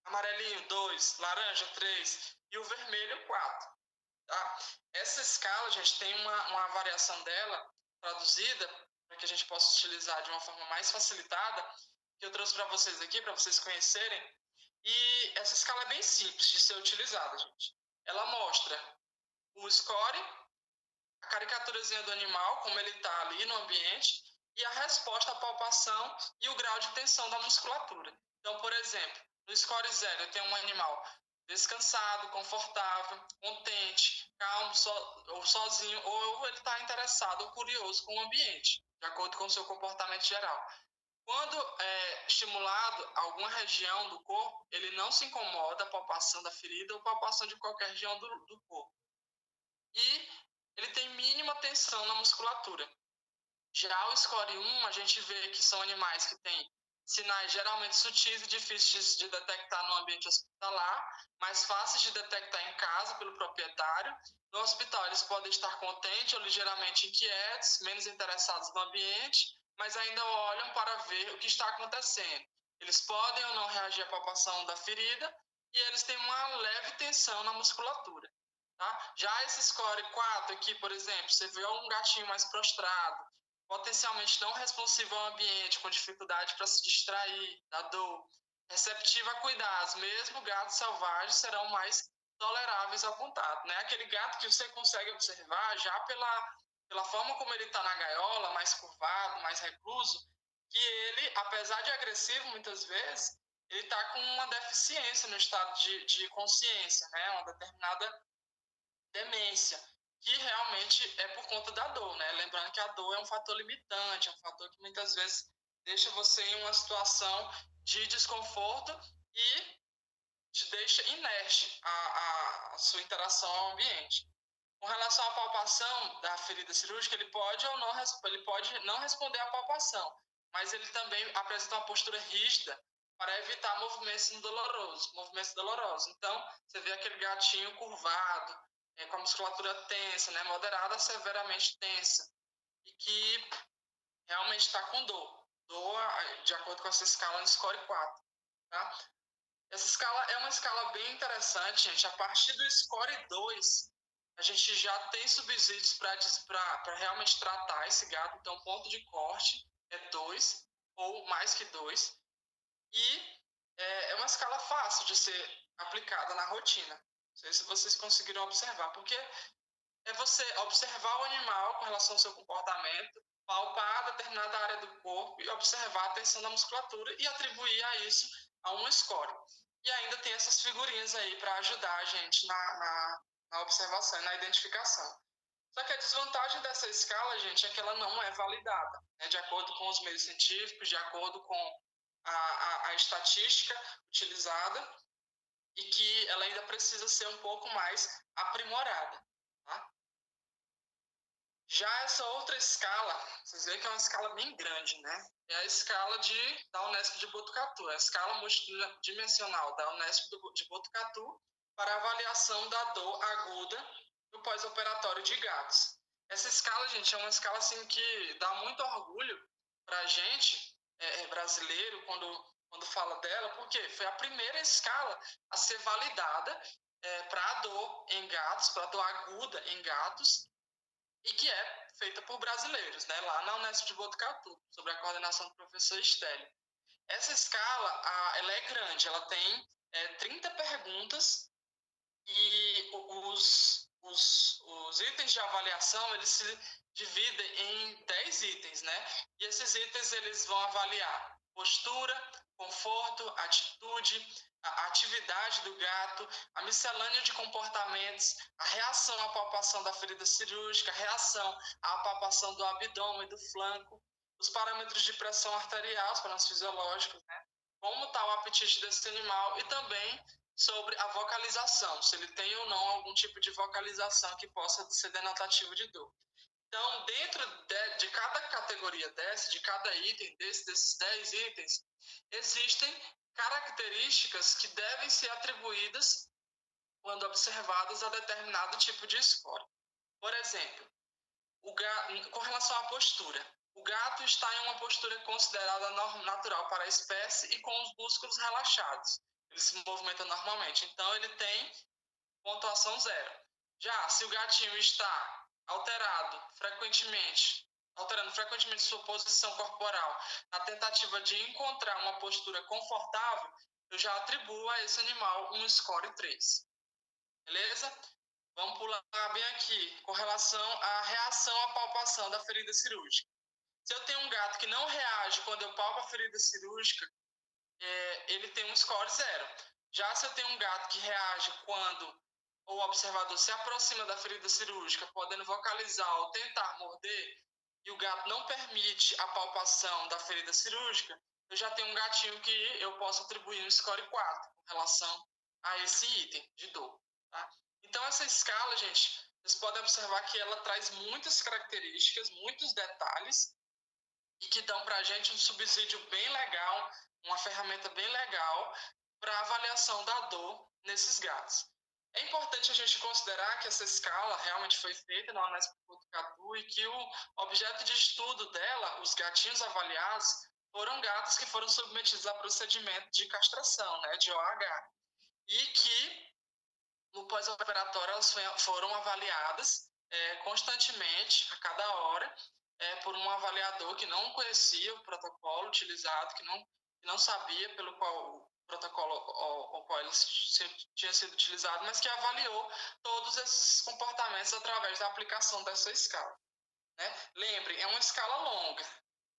amarelinho, 2, laranja, 3 e o vermelho, 4. Tá? Essa escala, gente, tem uma variação dela traduzida para que a gente possa utilizar de uma forma mais facilitada, que eu trouxe para vocês aqui, para vocês conhecerem. E essa escala é bem simples de ser utilizada, gente. Ela mostra o score, a caricaturazinha do animal, como ele está ali no ambiente, e a resposta à palpação e o grau de tensão da musculatura. Então, por exemplo, no score 0, eu tenho um animal descansado, confortável, contente, calmo, ou sozinho, ou ele está interessado ou curioso com o ambiente, de acordo com o seu comportamento geral. Quando estimulado alguma região do corpo, ele não se incomoda a palpação da ferida ou palpação de qualquer região do corpo. E ele tem mínima tensão na musculatura. Já o score 1, a gente vê que são animais que têm sinais geralmente sutis e difíceis de detectar no ambiente hospitalar, mais fáceis de detectar em casa pelo proprietário. No hospital, eles podem estar contentes ou ligeiramente inquietos, menos interessados no ambiente, mas ainda olham para ver o que está acontecendo. Eles podem ou não reagir à palpação da ferida e eles têm uma leve tensão na musculatura. Tá? Já esse score 4 aqui, por exemplo, você vê um gatinho mais prostrado, potencialmente não responsivo ao ambiente, com dificuldade para se distrair da dor, receptivo a cuidados, mesmo gatos selvagens serão mais toleráveis ao contato. Né? Aquele gato que você consegue observar já pela forma como ele está na gaiola, mais curvado, mais recluso, que ele, apesar de agressivo muitas vezes, ele está com uma deficiência no estado de consciência, né? Uma determinada demência, que realmente é por conta da dor, né? Lembrando que a dor é um fator limitante, é um fator que muitas vezes deixa você em uma situação de desconforto e te deixa inerte a sua interação ao ambiente. Com relação à palpação da ferida cirúrgica, ele pode ou não, ele pode não responder à palpação, mas ele também apresenta uma postura rígida para evitar movimentos dolorosos. Então, você vê aquele gatinho curvado, com a musculatura tensa, né, moderada a severamente tensa, e que realmente está com dor. Dor de acordo com essa escala no score 4. Tá? Essa escala é uma escala bem interessante, gente. A partir do score 2, a gente já tem subsídios para realmente tratar esse gato. Então, o ponto de corte é 2 ou mais que 2. E é uma escala fácil de ser aplicada na rotina. Não sei se vocês conseguiram observar, porque é você observar o animal com relação ao seu comportamento, palpar determinada área do corpo e observar a tensão da musculatura e atribuir a isso a um score. E ainda tem essas figurinhas aí para ajudar a gente na observação e na identificação. Só que a desvantagem dessa escala, gente, é que ela não é validada, né, de acordo com os meios científicos, de acordo com a estatística utilizada, e que ela ainda precisa ser um pouco mais aprimorada. Tá? Já essa outra escala, vocês veem que é uma escala bem grande, né? É a escala da Unesp de Botucatu, é a escala multidimensional da Unesp de Botucatu para avaliação da dor aguda no pós-operatório de gatos. Essa escala, gente, é uma escala assim que dá muito orgulho para a gente, brasileiro, quando fala dela, porque foi a primeira escala a ser validada para a dor em gatos, para a dor aguda em gatos, e que é feita por brasileiros, né, lá na Unesp de Botucatu, sob a coordenação do professor Stélio. Essa escala, ela é grande, ela tem 30 perguntas e os itens de avaliação, eles se dividem em 10 itens, né? E esses itens, eles vão avaliar postura, conforto, atitude, a atividade do gato, a miscelânea de comportamentos, a reação à palpação da ferida cirúrgica, a reação à palpação do abdômen, do flanco, os parâmetros de pressão arterial, os parâmetros fisiológicos, né? Como está o apetite desse animal e também sobre a vocalização, se ele tem ou não algum tipo de vocalização que possa ser denotativo de dor. Então, dentro de cada categoria dessa, de cada item desses 10 itens, existem características que devem ser atribuídas quando observadas a determinado tipo de score. Por exemplo, com relação à postura, o gato está em uma postura considerada natural para a espécie e com os músculos relaxados. Ele se movimenta normalmente, então ele tem pontuação 0. Já se o gatinho está alterando frequentemente sua posição corporal, na tentativa de encontrar uma postura confortável, eu já atribuo a esse animal um score 3. Beleza? Vamos pular bem aqui, com relação à reação à palpação da ferida cirúrgica. Se eu tenho um gato que não reage quando eu palpo a ferida cirúrgica, ele tem um score 0. Já se eu tenho um gato que reage quando o observador se aproxima da ferida cirúrgica, podendo vocalizar ou tentar morder, e o gato não permite a palpação da ferida cirúrgica, eu já tenho um gatinho que eu posso atribuir um score 4 com relação a esse item de dor. Tá? Então, essa escala, gente, vocês podem observar que ela traz muitas características, muitos detalhes, e que dão para a gente um subsídio bem legal, uma ferramenta bem legal para avaliação da dor nesses gatos. É importante a gente considerar que essa escala realmente foi feita na Unesp de Botucatu e que o objeto de estudo dela, os gatinhos avaliados, foram gatos que foram submetidos a procedimento de castração, né, de OH, e que no pós-operatório elas foram avaliadas constantemente, a cada hora, por um avaliador que não conhecia o protocolo utilizado, que não sabia pelo qual o protocolo ao qual ele tinha sido utilizado, mas que avaliou todos esses comportamentos através da aplicação dessa escala. né? Lembrem, é uma escala longa.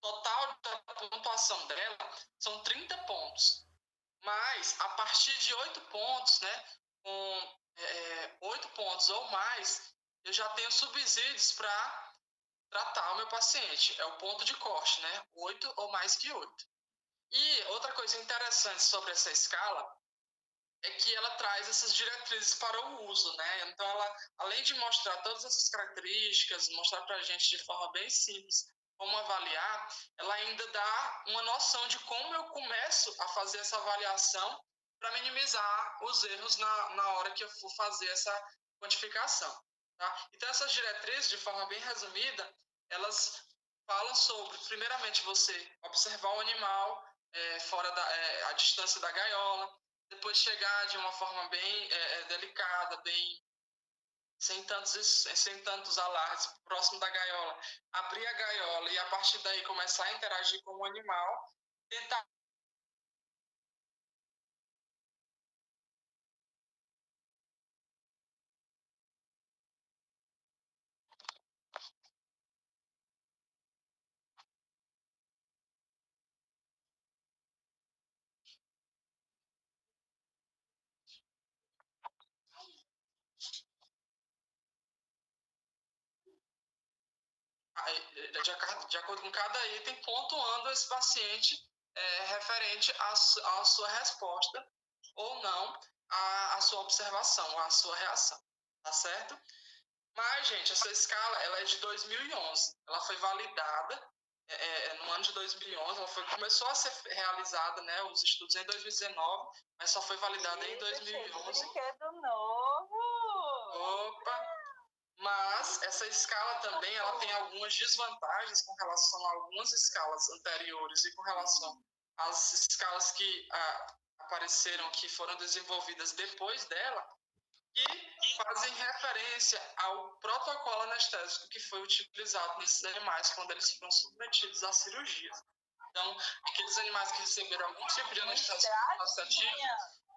Total da pontuação dela são 30 pontos. Mas, a partir de 8 pontos, né, com 8 pontos ou mais, eu já tenho subsídios para tratar o meu paciente. É o ponto de corte, né? 8 ou mais que 8. E outra coisa interessante sobre essa escala é que ela traz essas diretrizes para o uso, né? Então, ela, além de mostrar todas essas características, mostrar para a gente de forma bem simples como avaliar, ela ainda dá uma noção de como eu começo a fazer essa avaliação para minimizar os erros na hora que eu for fazer essa quantificação, tá? Então, essas diretrizes, de forma bem resumida, elas falam sobre, primeiramente, você observar o animal fora a distância da gaiola, depois chegar de uma forma bem delicada, bem sem tantos alardes, próximo da gaiola, abrir a gaiola e a partir daí começar a interagir com o animal, tentar de acordo com cada item, pontuando esse paciente referente à sua resposta ou não à sua observação, à sua reação, tá certo? Mas, gente, essa escala ela é de 2011. Ela foi validada no ano de 2011. Começou a ser realizada, né, os estudos em 2019, mas só foi validada em 2011. Brinquedo novo! Opa! Mas essa escala também ela tem algumas desvantagens com relação a algumas escalas anteriores e com relação às escalas que apareceram, que foram desenvolvidas depois dela, que fazem referência ao protocolo anestésico que foi utilizado nesses animais quando eles foram submetidos a cirurgias. Então, aqueles animais que receberam algum tipo de anestésico associativo,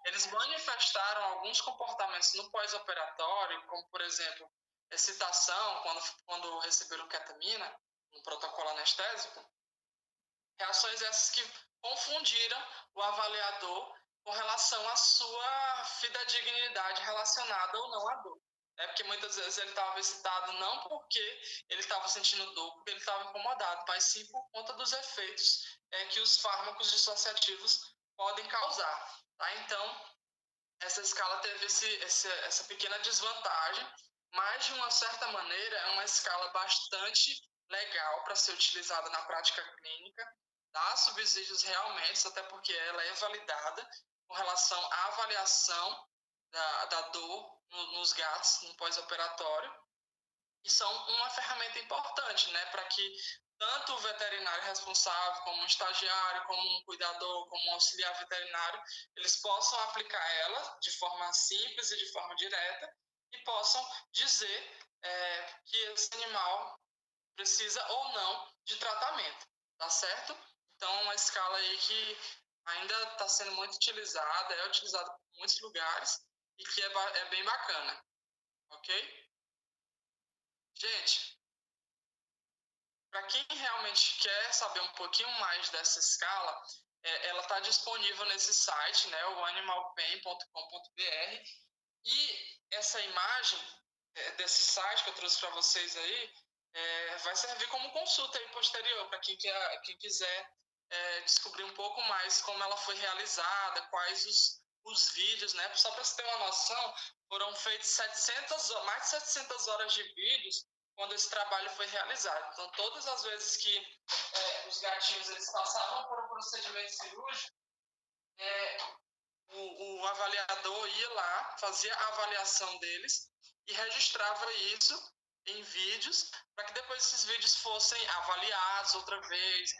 eles manifestaram alguns comportamentos no pós-operatório, como, por exemplo, excitação, quando receberam ketamina, no protocolo anestésico, reações essas que confundiram o avaliador com relação à sua fidedignidade relacionada ou não à dor. Porque muitas vezes ele estava excitado não porque ele estava sentindo dor, porque ele estava incomodado, mas sim por conta dos efeitos que os fármacos dissociativos podem causar. Tá? Então, essa escala teve essa pequena desvantagem, mas de uma certa maneira é uma escala bastante legal para ser utilizada na prática clínica, dá subsídios realmente, até porque ela é validada com relação à avaliação da dor nos gatos no pós-operatório, e são uma ferramenta importante, né, para que tanto o veterinário responsável, como um estagiário, como um cuidador, como um auxiliar veterinário, eles possam aplicar ela de forma simples e de forma direta e possam dizer que esse animal precisa ou não de tratamento, tá certo? Então, é uma escala aí que ainda está sendo muito utilizada, é utilizada em muitos lugares e que é bem bacana, ok? Gente, para quem realmente quer saber um pouquinho mais dessa escala, ela está disponível nesse site, né, o animalpain.com.br, e essa imagem desse site que eu trouxe para vocês aí vai servir como consulta aí posterior para quem quiser descobrir um pouco mais como ela foi realizada, quais os vídeos, né? Só para você ter uma noção, foram feitas mais de 700 horas de vídeos quando esse trabalho foi realizado. Então, todas as vezes que os gatinhos eles passavam por um procedimento cirúrgico, o avaliador ia lá, fazia a avaliação deles e registrava isso em vídeos, para que depois esses vídeos fossem avaliados outra vez,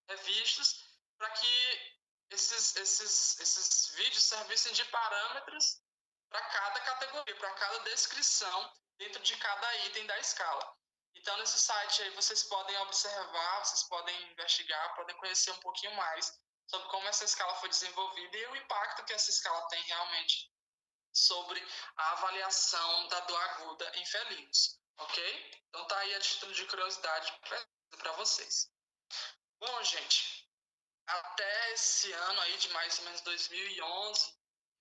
revistos, para que esses vídeos servissem de parâmetros para cada categoria, para cada descrição dentro de cada item da escala. Então, nesse site aí vocês podem observar, vocês podem investigar, podem conhecer um pouquinho mais sobre como essa escala foi desenvolvida e o impacto que essa escala tem realmente sobre a avaliação da dor aguda em felinos. ok? Então tá aí a título de curiosidade para vocês. Bom, gente, até esse ano aí de mais ou menos 2011,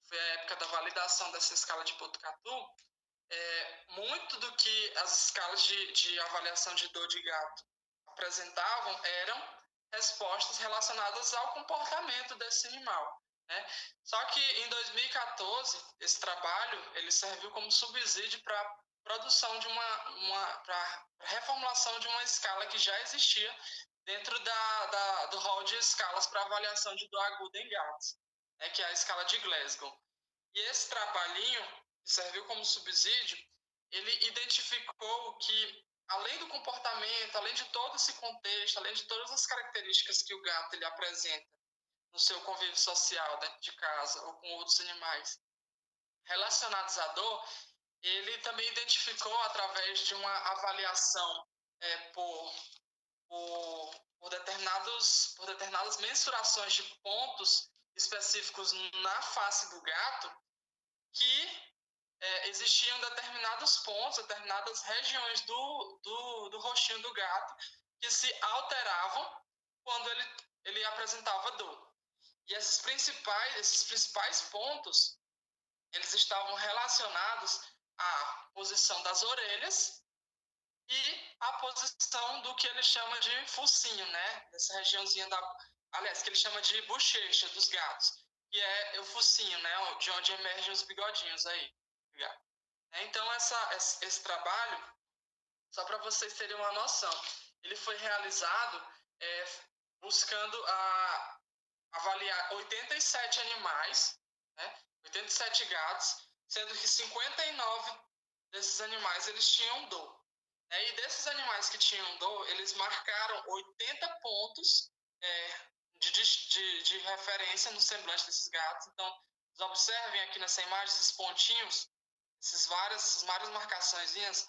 foi a época da validação dessa escala de Botucatu, muito do que as escalas de avaliação de dor de gato apresentavam eram respostas relacionadas ao comportamento desse animal, né? Só que em 2014, esse trabalho ele serviu como subsídio para produção de para reformulação de uma escala que já existia dentro do rol de escalas para avaliação de dor aguda em gatos, né, que é a escala de Glasgow. E esse trabalhinho, que serviu como subsídio, ele identificou que, além do comportamento, além de todo esse contexto, além de todas as características que o gato ele apresenta no seu convívio social dentro de casa ou com outros animais relacionados à dor, ele também identificou, através de uma avaliação por determinadas mensurações de pontos específicos na face do gato, que existiam determinados pontos, determinadas regiões do rostinho do gato que se alteravam quando ele apresentava dor. E esses principais pontos, eles estavam relacionados à posição das orelhas e à posição do que ele chama de focinho, né? Dessa regiãozinha aliás, que ele chama de bochecha dos gatos, que é o focinho, né? De onde emergem os bigodinhos aí. Então, esse trabalho, só para vocês terem uma noção, ele foi realizado buscando avaliar 87 animais, né? 87 gatos, sendo que 59 desses animais eles tinham dor. E desses animais que tinham dor, eles marcaram 80 pontos de referência no semblante desses gatos. Então, vocês observem aqui nessa imagem esses pontinhos, essas várias marcaçõezinhas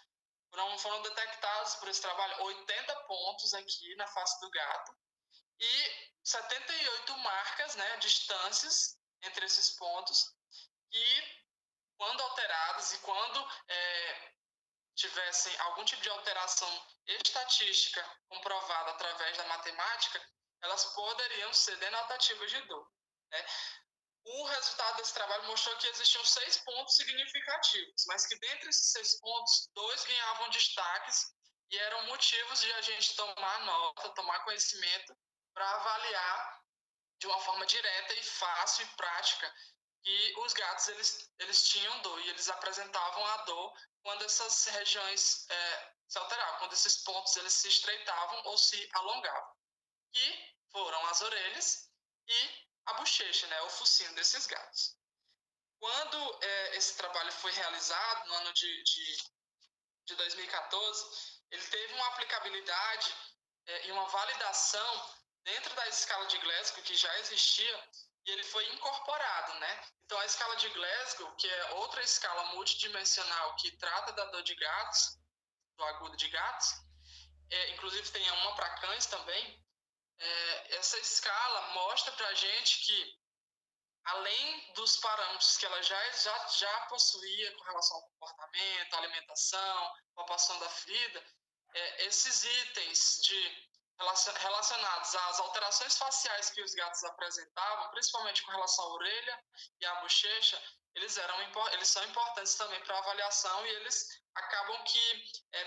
foram detectados por esse trabalho 80 pontos aqui na face do gato e 78 marcas, né, distâncias entre esses pontos, que, quando alteradas e quando tivessem algum tipo de alteração estatística comprovada através da matemática, elas poderiam ser denotativas de dor, né? O resultado desse trabalho mostrou que existiam 6 pontos significativos, mas que dentre esses 6 pontos, 2 ganhavam destaques e eram motivos de a gente tomar nota, tomar conhecimento para avaliar de uma forma direta e fácil e prática que os gatos eles tinham dor e eles apresentavam a dor quando essas regiões se alteravam, quando esses pontos eles se estreitavam ou se alongavam, que foram as orelhas e a bochecha, né, o focinho desses gatos. Quando esse trabalho foi realizado, no ano de 2014, ele teve uma aplicabilidade e uma validação dentro da escala de Glasgow, que já existia, e ele foi incorporado, né? Então, a escala de Glasgow, que é outra escala multidimensional que trata da dor de gatos, do agudo de gatos, inclusive tem uma para cães também, essa escala mostra para a gente que, além dos parâmetros que ela já possuía com relação ao comportamento, alimentação, palpação da ferida, esses itens relacionados às alterações faciais que os gatos apresentavam, principalmente com relação à orelha e à bochecha, eles são importantes também para a avaliação e eles acabam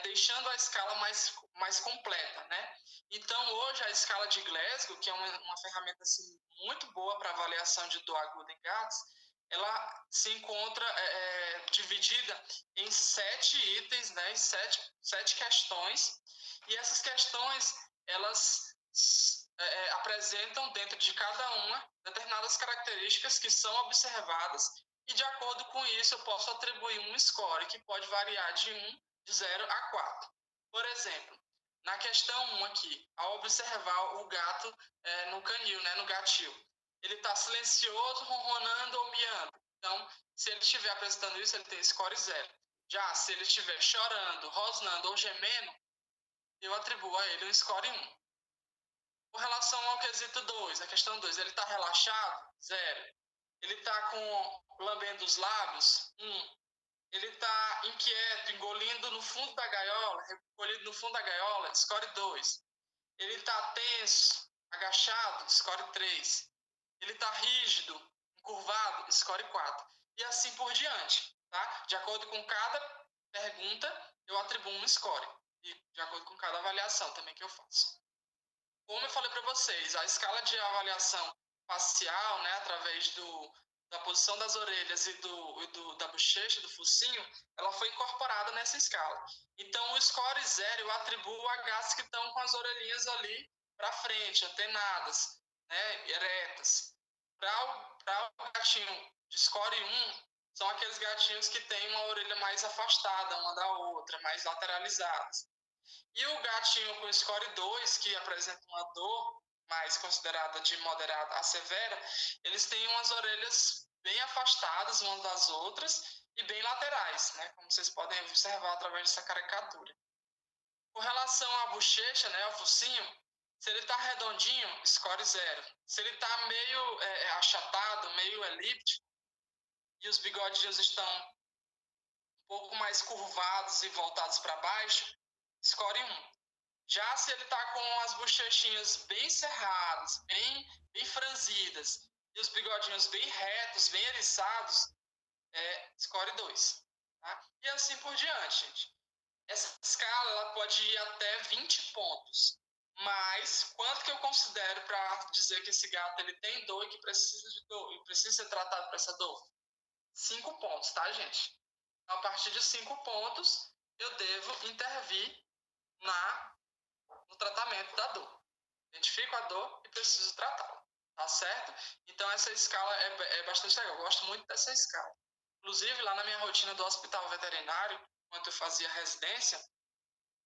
deixando a escala mais completa, né? Então, hoje, a escala de Glasgow, que é uma ferramenta assim, muito boa para avaliação de dor aguda em gatos, ela se encontra dividida em 7 itens, né, em 7 questões, e essas questões, elas apresentam dentro de cada uma determinadas características que são observadas, e de acordo com isso eu posso atribuir um score que pode variar de 0 a 4. Por exemplo, na questão 1 aqui, ao observar o gato no canil, né, no gatil, ele está silencioso, ronronando ou miando. Então, se ele estiver apresentando isso, ele tem score 0. Já se ele estiver chorando, rosnando ou gemendo, eu atribuo a ele um score 1. Com relação ao quesito 2, a questão 2, ele está relaxado? 0. Ele está lambendo os lábios? 1. ele está inquieto, engolindo no fundo da gaiola, recolhido no fundo da gaiola, score 2. Ele está tenso, agachado, score 3. Ele está rígido, encurvado, score 4. E assim por diante, tá? De acordo com cada pergunta, eu atribuo um score. E de acordo com cada avaliação também que eu faço. Como eu falei para vocês, a escala de avaliação facial, né, através da posição das orelhas e da bochecha, do focinho, ela foi incorporada nessa escala. Então, o score 0 eu atribuo a gatos que estão com as orelhinhas ali para frente, antenadas, né, eretas. Para o gatinho de score 1, são aqueles gatinhos que têm uma orelha mais afastada uma da outra, mais lateralizadas. E o gatinho com score 2, que apresenta uma dor mais considerada de moderada a severa, eles têm umas orelhas bem afastadas umas das outras e bem laterais, né? Como vocês podem observar através dessa caricatura. Com relação à bochecha, né, ao focinho, se ele está redondinho, score 0. Se ele está meio achatado, meio elíptico, e os bigodinhos estão um pouco mais curvados e voltados para baixo, score 1. Já se ele está com as bochechinhas bem cerradas, bem franzidas, e os bigodinhos bem retos, bem eriçados, score 2. Tá? E assim por diante, gente. Essa escala ela pode ir até 20 pontos. Mas quanto que eu considero para dizer que esse gato ele tem dor e que precisa de dor, e precisa ser tratado para essa dor? 5 pontos, tá, gente? A partir de 5 pontos, eu devo intervir no tratamento da dor. Identifico a dor e preciso tratá-la, tá certo? Então essa escala é bastante legal, eu gosto muito dessa escala. Inclusive lá na minha rotina do hospital veterinário, quando eu fazia residência,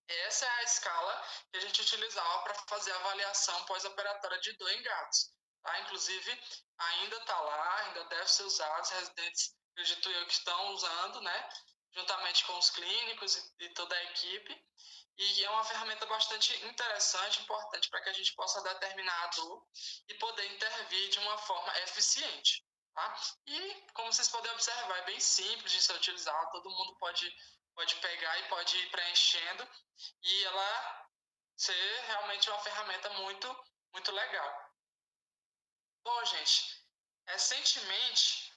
essa é a escala que a gente utilizava para fazer a avaliação pós-operatória de dor em gatos. Tá? Inclusive, ainda está lá, ainda deve ser usado, os residentes, acredito eu, que estão usando, né? Juntamente com os clínicos e toda a equipe. E é uma ferramenta bastante interessante, importante, para que a gente possa determinar a dor e poder intervir de uma forma eficiente. Tá? E, como vocês podem observar, é bem simples de ser utilizado, todo mundo pode pegar e pode ir preenchendo, e ela ser realmente uma ferramenta muito, muito legal. Bom, gente, recentemente,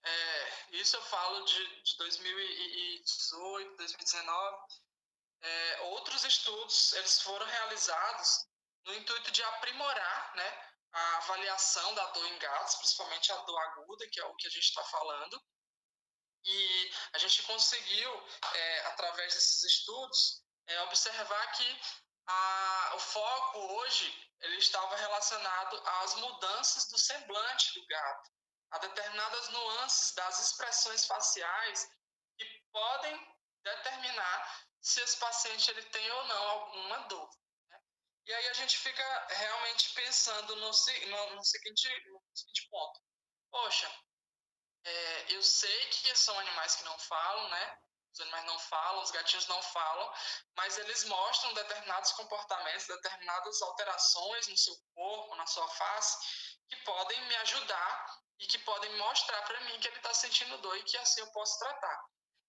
isso eu falo de 2018, 2019, outros estudos eles foram realizados no intuito de aprimorar, né, a avaliação da dor em gatos, principalmente a dor aguda, que é o que a gente está falando. E a gente conseguiu, através desses estudos, observar que o foco hoje ele estava relacionado às mudanças do semblante do gato, a determinadas nuances das expressões faciais que podem determinar se esse paciente ele tem ou não alguma dor. Né? E aí a gente fica realmente pensando no seguinte ponto. Poxa, eu sei que são animais que não falam, né? Os animais não falam, os gatinhos não falam, mas eles mostram determinados comportamentos, determinadas alterações no seu corpo, na sua face, que podem me ajudar e que podem mostrar para mim que ele está sentindo dor e que assim eu posso tratar.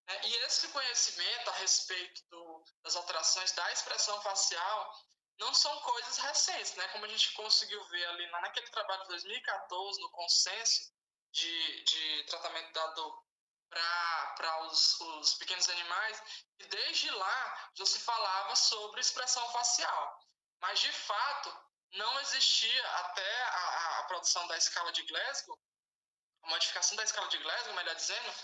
Né? E esse conhecimento a respeito das alterações da expressão facial não são coisas recentes, né? Como a gente conseguiu ver ali naquele trabalho de 2014, no consenso de tratamento da dor para os pequenos animais, e desde lá já se falava sobre expressão facial. Mas, de fato, não existia até a produção da escala de Glasgow, a modificação da escala de Glasgow, melhor dizendo,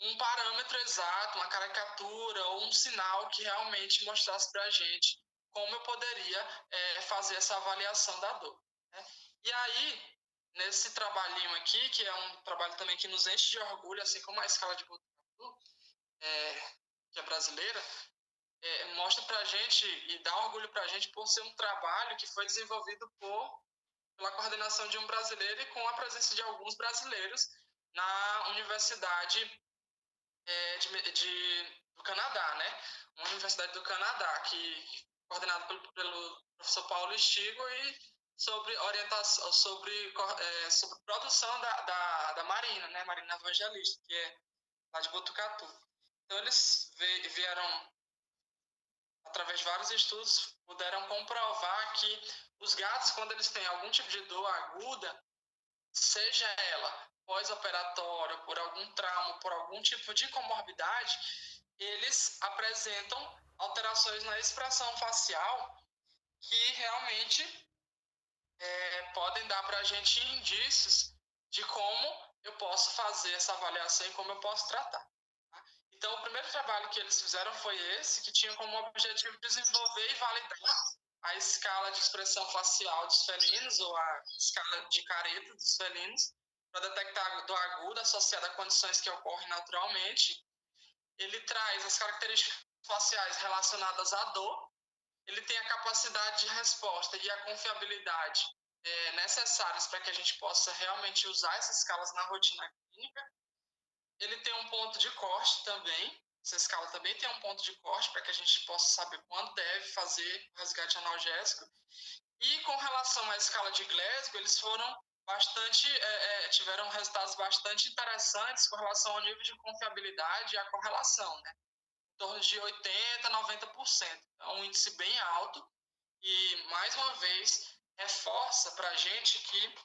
um parâmetro exato, uma caricatura ou um sinal que realmente mostrasse para a gente como eu poderia fazer essa avaliação da dor. Né? E aí, nesse trabalhinho aqui, que é um trabalho também que nos enche de orgulho, assim como a escala de Botucatu, que é brasileira, mostra para a gente e dá orgulho para a gente por ser um trabalho que foi desenvolvido pela coordenação de um brasileiro e com a presença de alguns brasileiros na Universidade do Canadá, né? Uma universidade do Canadá, coordenada pelo professor Paulo Estigo e sobre orientação, sobre produção da Marina, né? Marina Evangelista, que é lá de Botucatu. Então, eles vieram, através de vários estudos, puderam comprovar que os gatos, quando eles têm algum tipo de dor aguda, seja ela pós-operatória, por algum trauma, por algum tipo de comorbidade, eles apresentam alterações na expressão facial que realmente podem dar para a gente indícios de como eu posso fazer essa avaliação e como eu posso tratar. Tá? Então, o primeiro trabalho que eles fizeram foi esse, que tinha como objetivo desenvolver e validar a escala de expressão facial dos felinos, ou a escala de careta dos felinos, para detectar dor aguda associada a condições que ocorrem naturalmente. Ele traz as características faciais relacionadas à dor, ele tem a capacidade de resposta e a confiabilidade necessárias para que a gente possa realmente usar essas escalas na rotina clínica. Ele tem um ponto de corte também, essa escala também tem um ponto de corte para que a gente possa saber quando deve fazer o resgate analgésico. E com relação à escala de Glasgow, eles foram tiveram resultados bastante interessantes com relação ao nível de confiabilidade e a correlação, né? Em torno de 80% a 90%. É um índice bem alto e, mais uma vez, reforça para a gente que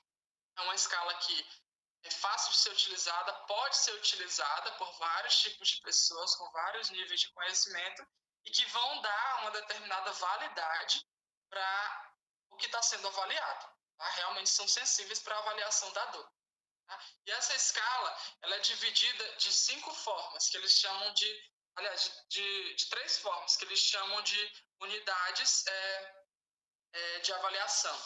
é uma escala que é fácil de ser utilizada, pode ser utilizada por vários tipos de pessoas com vários níveis de conhecimento e que vão dar uma determinada validade para o que está sendo avaliado. Tá? Realmente são sensíveis para a avaliação da dor. Tá? E essa escala ela é dividida de 5 formas, que eles chamam de, aliás, de 3 formas, que eles chamam de unidades de avaliação.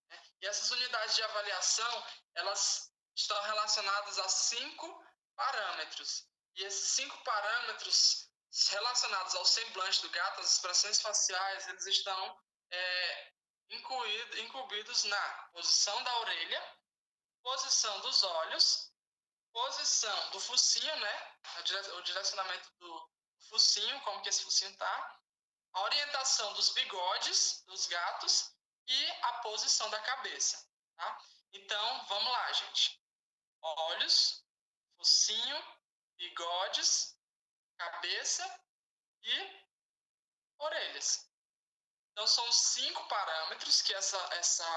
Né? E essas unidades de avaliação, elas estão relacionadas a 5 parâmetros. E esses 5 parâmetros relacionados ao semblante do gato, às expressões faciais, eles estão incluídos na posição da orelha, posição dos olhos, posição do focinho, né? O direcionamento do focinho, como que esse focinho está, a orientação dos bigodes dos gatos e a posição da cabeça. Tá? Então, vamos lá, gente. Olhos, focinho, bigodes, cabeça e orelhas. Então, são 5 parâmetros que essa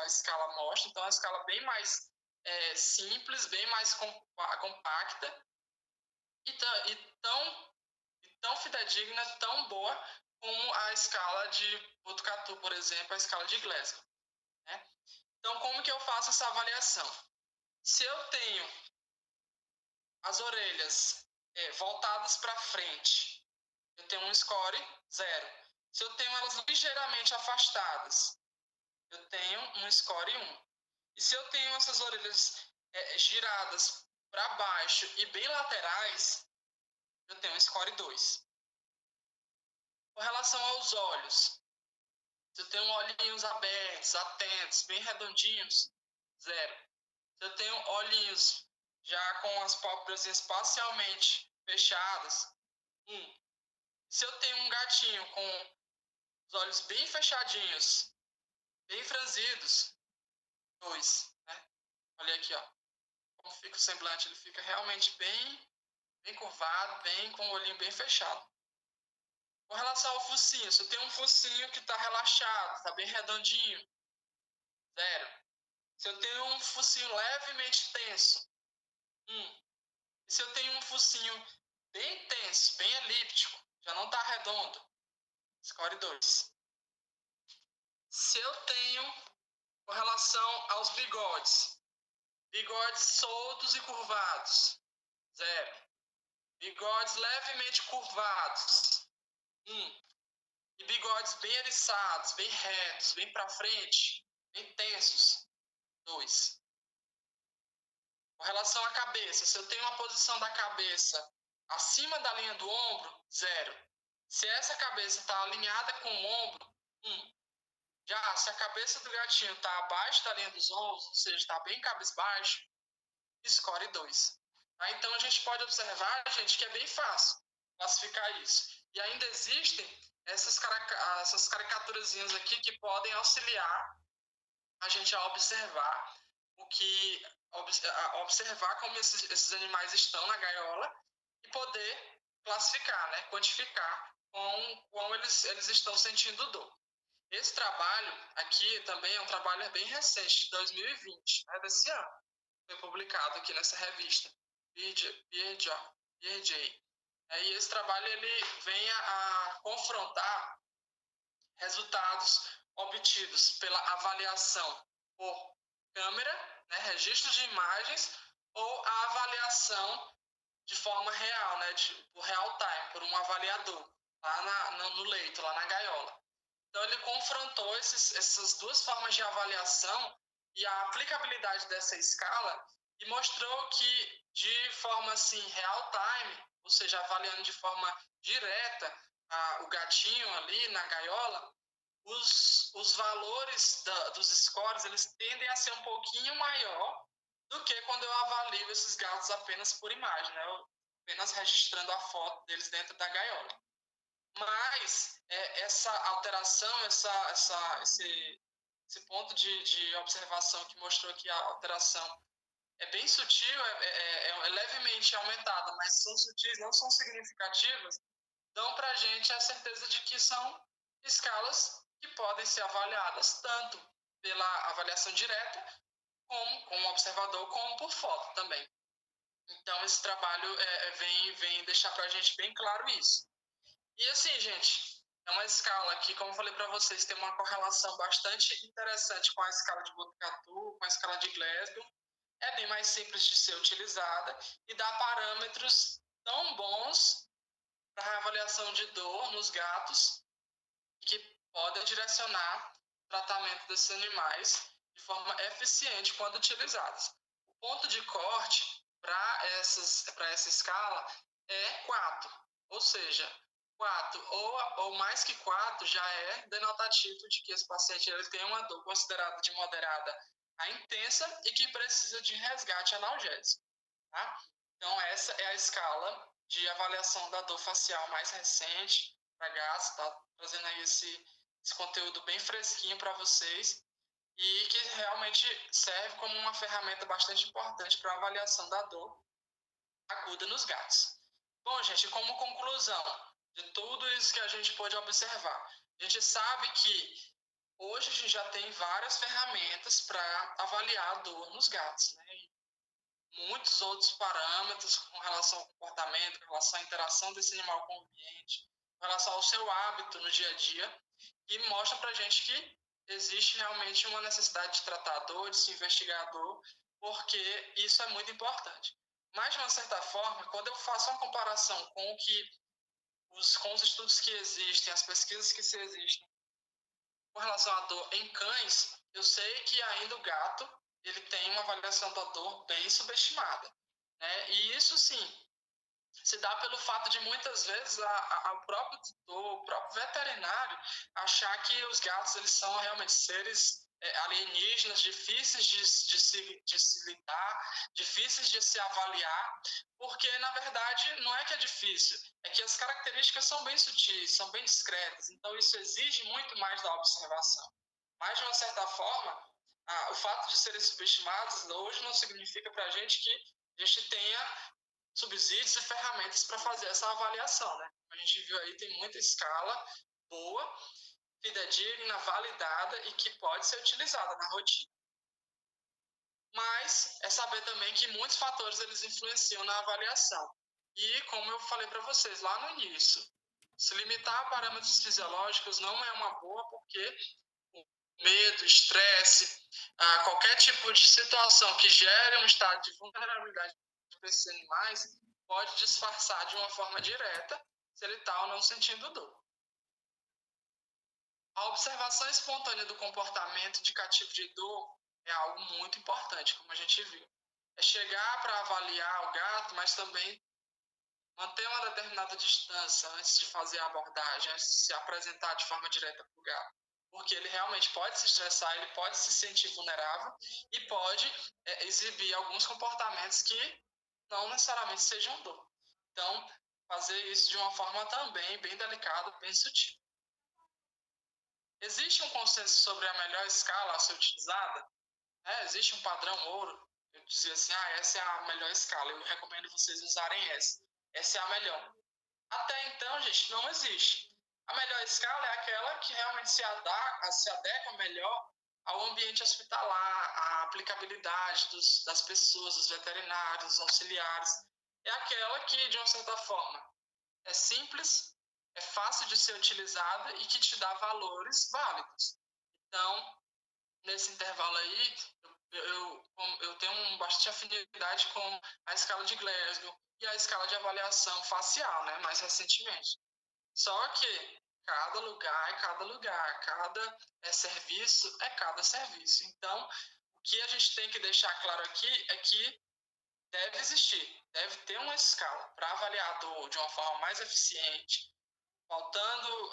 escala mostra. Então, é uma escala bem mais simples, bem mais compacta e tão fidedigna, tão boa como a escala de Botucatu, por exemplo, a escala de Glasgow. Né? Então, como que eu faço essa avaliação? Se eu tenho as orelhas voltadas para frente, eu tenho um score 0. Se eu tenho elas ligeiramente afastadas, eu tenho um score 1. E se eu tenho essas orelhas giradas para baixo e bem laterais, eu tenho um score 2. Com relação aos olhos, se eu tenho olhinhos abertos, atentos, bem redondinhos, 0. Se eu tenho olhinhos já com as pálpebras parcialmente fechadas, 1. Se eu tenho um gatinho com os olhos bem fechadinhos, bem franzidos, 2. Né? Olha aqui, ó, como fica o semblante, ele fica realmente bem curvado, com o olhinho bem fechado. Com relação ao focinho, se eu tenho um focinho que está relaxado, está bem redondinho, 0. Se eu tenho um focinho levemente tenso, 1. E se eu tenho um focinho bem tenso, bem elíptico, já não está redondo, score 2. Se eu tenho, com relação aos bigodes soltos e curvados, 0. Bigodes levemente curvados, 1. E bigodes bem eriçados, bem retos, bem para frente, bem tensos, 2. Com relação à cabeça, se eu tenho uma posição da cabeça acima da linha do ombro, 0. Se essa cabeça está alinhada com o ombro, 1. Já se a cabeça do gatinho está abaixo da linha dos ombros, ou seja, está bem cabisbaixo, score 2. Tá? Então a gente pode observar, gente, que é bem fácil classificar isso. E ainda existem essas caricaturazinhas aqui que podem auxiliar a gente a observar observar como esses animais estão na gaiola e poder classificar, né, quantificar como eles estão sentindo dor. Esse trabalho aqui também é um trabalho bem recente, de 2020, né, desse ano. Foi publicado aqui nessa revista, PeerJ. E esse trabalho ele vem a confrontar resultados obtidos pela avaliação por câmera, né, registro de imagens, ou a avaliação de forma real, né, por real time, por um avaliador, lá no leito, lá na gaiola. Então, ele confrontou essas duas formas de avaliação e a aplicabilidade dessa escala e mostrou que, de forma assim, real time, ou seja, avaliando de forma direta o gatinho ali na gaiola, os valores dos scores eles tendem a ser um pouquinho maior do que quando eu avalio esses gatos apenas por imagem, né? Apenas registrando a foto deles dentro da gaiola. Mas essa alteração, esse ponto de observação que mostrou que a alteração é bem sutil, é levemente aumentada, mas são sutis, não são significativas, dão para a gente a certeza de que são escalas que podem ser avaliadas tanto pela avaliação direta, como o observador, como por foto também. Então, esse trabalho vem deixar para a gente bem claro isso. E assim, gente, é uma escala que, como eu falei para vocês, tem uma correlação bastante interessante com a escala de Boticatu, com a escala de Glasgow. É bem mais simples de ser utilizada e dá parâmetros tão bons para a avaliação de dor nos gatos que podem direcionar o tratamento desses animais de forma eficiente quando utilizados. O ponto de corte para essa escala é 4, ou seja, 4 ou mais que 4 já é denotativo de que esse paciente ele tem uma dor considerada de moderada a intensa e que precisa de resgate analgésico. Tá? Então, essa é a escala de avaliação da dor facial mais recente para gatos, tá trazendo aí esse conteúdo bem fresquinho para vocês e que realmente serve como uma ferramenta bastante importante para a avaliação da dor aguda nos gatos. Bom, gente, como conclusão de tudo isso que a gente pôde observar, a gente sabe que hoje a gente já tem várias ferramentas para avaliar a dor nos gatos, né? Muitos outros parâmetros com relação ao comportamento, com relação à interação desse animal com o ambiente, com relação ao seu hábito no dia a dia, que mostra para a gente que existe realmente uma necessidade de tratador, de se investigador, porque isso é muito importante. Mas, de uma certa forma, quando eu faço uma comparação com com os estudos que existem, as pesquisas que se existem, com relação à dor em cães, eu sei que ainda o gato ele tem uma avaliação da dor bem subestimada. Né? E isso, sim, se dá pelo fato de muitas vezes o próprio tutor, o próprio veterinário achar que os gatos eles são realmente seres alienígenas, difíceis de se lidar, difíceis de se avaliar, porque na verdade não é que é difícil, é que as características são bem sutis, são bem discretas, então isso exige muito mais da observação. Mas de uma certa forma, o fato de serem subestimados hoje não significa para a gente que a gente tenha subsídios e ferramentas para fazer essa avaliação, né? A gente viu aí, tem muita escala boa, fidedigna, validada e que pode ser utilizada na rotina. Mas é saber também que muitos fatores eles influenciam na avaliação. E como eu falei para vocês lá no início, se limitar a parâmetros fisiológicos não é uma boa, porque o medo, estresse, qualquer tipo de situação que gere um estado de vulnerabilidade para esses animais pode disfarçar de uma forma direta se ele está ou não sentindo dor. A observação espontânea do comportamento indicativo de dor é algo muito importante, como a gente viu. É chegar para avaliar o gato, mas também manter uma determinada distância antes de fazer a abordagem, antes de se apresentar de forma direta para o gato. Porque ele realmente pode se estressar, ele pode se sentir vulnerável e pode exibir alguns comportamentos que não necessariamente sejam dor. Então, fazer isso de uma forma também bem delicada, bem sutil. Existe um consenso sobre a melhor escala a ser utilizada? Existe um padrão ouro? Eu dizia assim, essa é a melhor escala, eu recomendo vocês usarem essa. Essa é a melhor. Até então, gente, não existe. A melhor escala é aquela que realmente se adequa melhor ao ambiente hospitalar, à aplicabilidade das pessoas, dos veterinários, dos auxiliares. É aquela que, de uma certa forma, é simples, é fácil de ser utilizada e que te dá valores válidos. Então, nesse intervalo aí, eu tenho bastante afinidade com a escala de Glasgow e a escala de avaliação facial, né, mais recentemente. Só que cada lugar é cada lugar, cada serviço é cada serviço. Então, o que a gente tem que deixar claro aqui é que deve existir, deve ter uma escala para avaliador de uma forma mais eficiente, faltando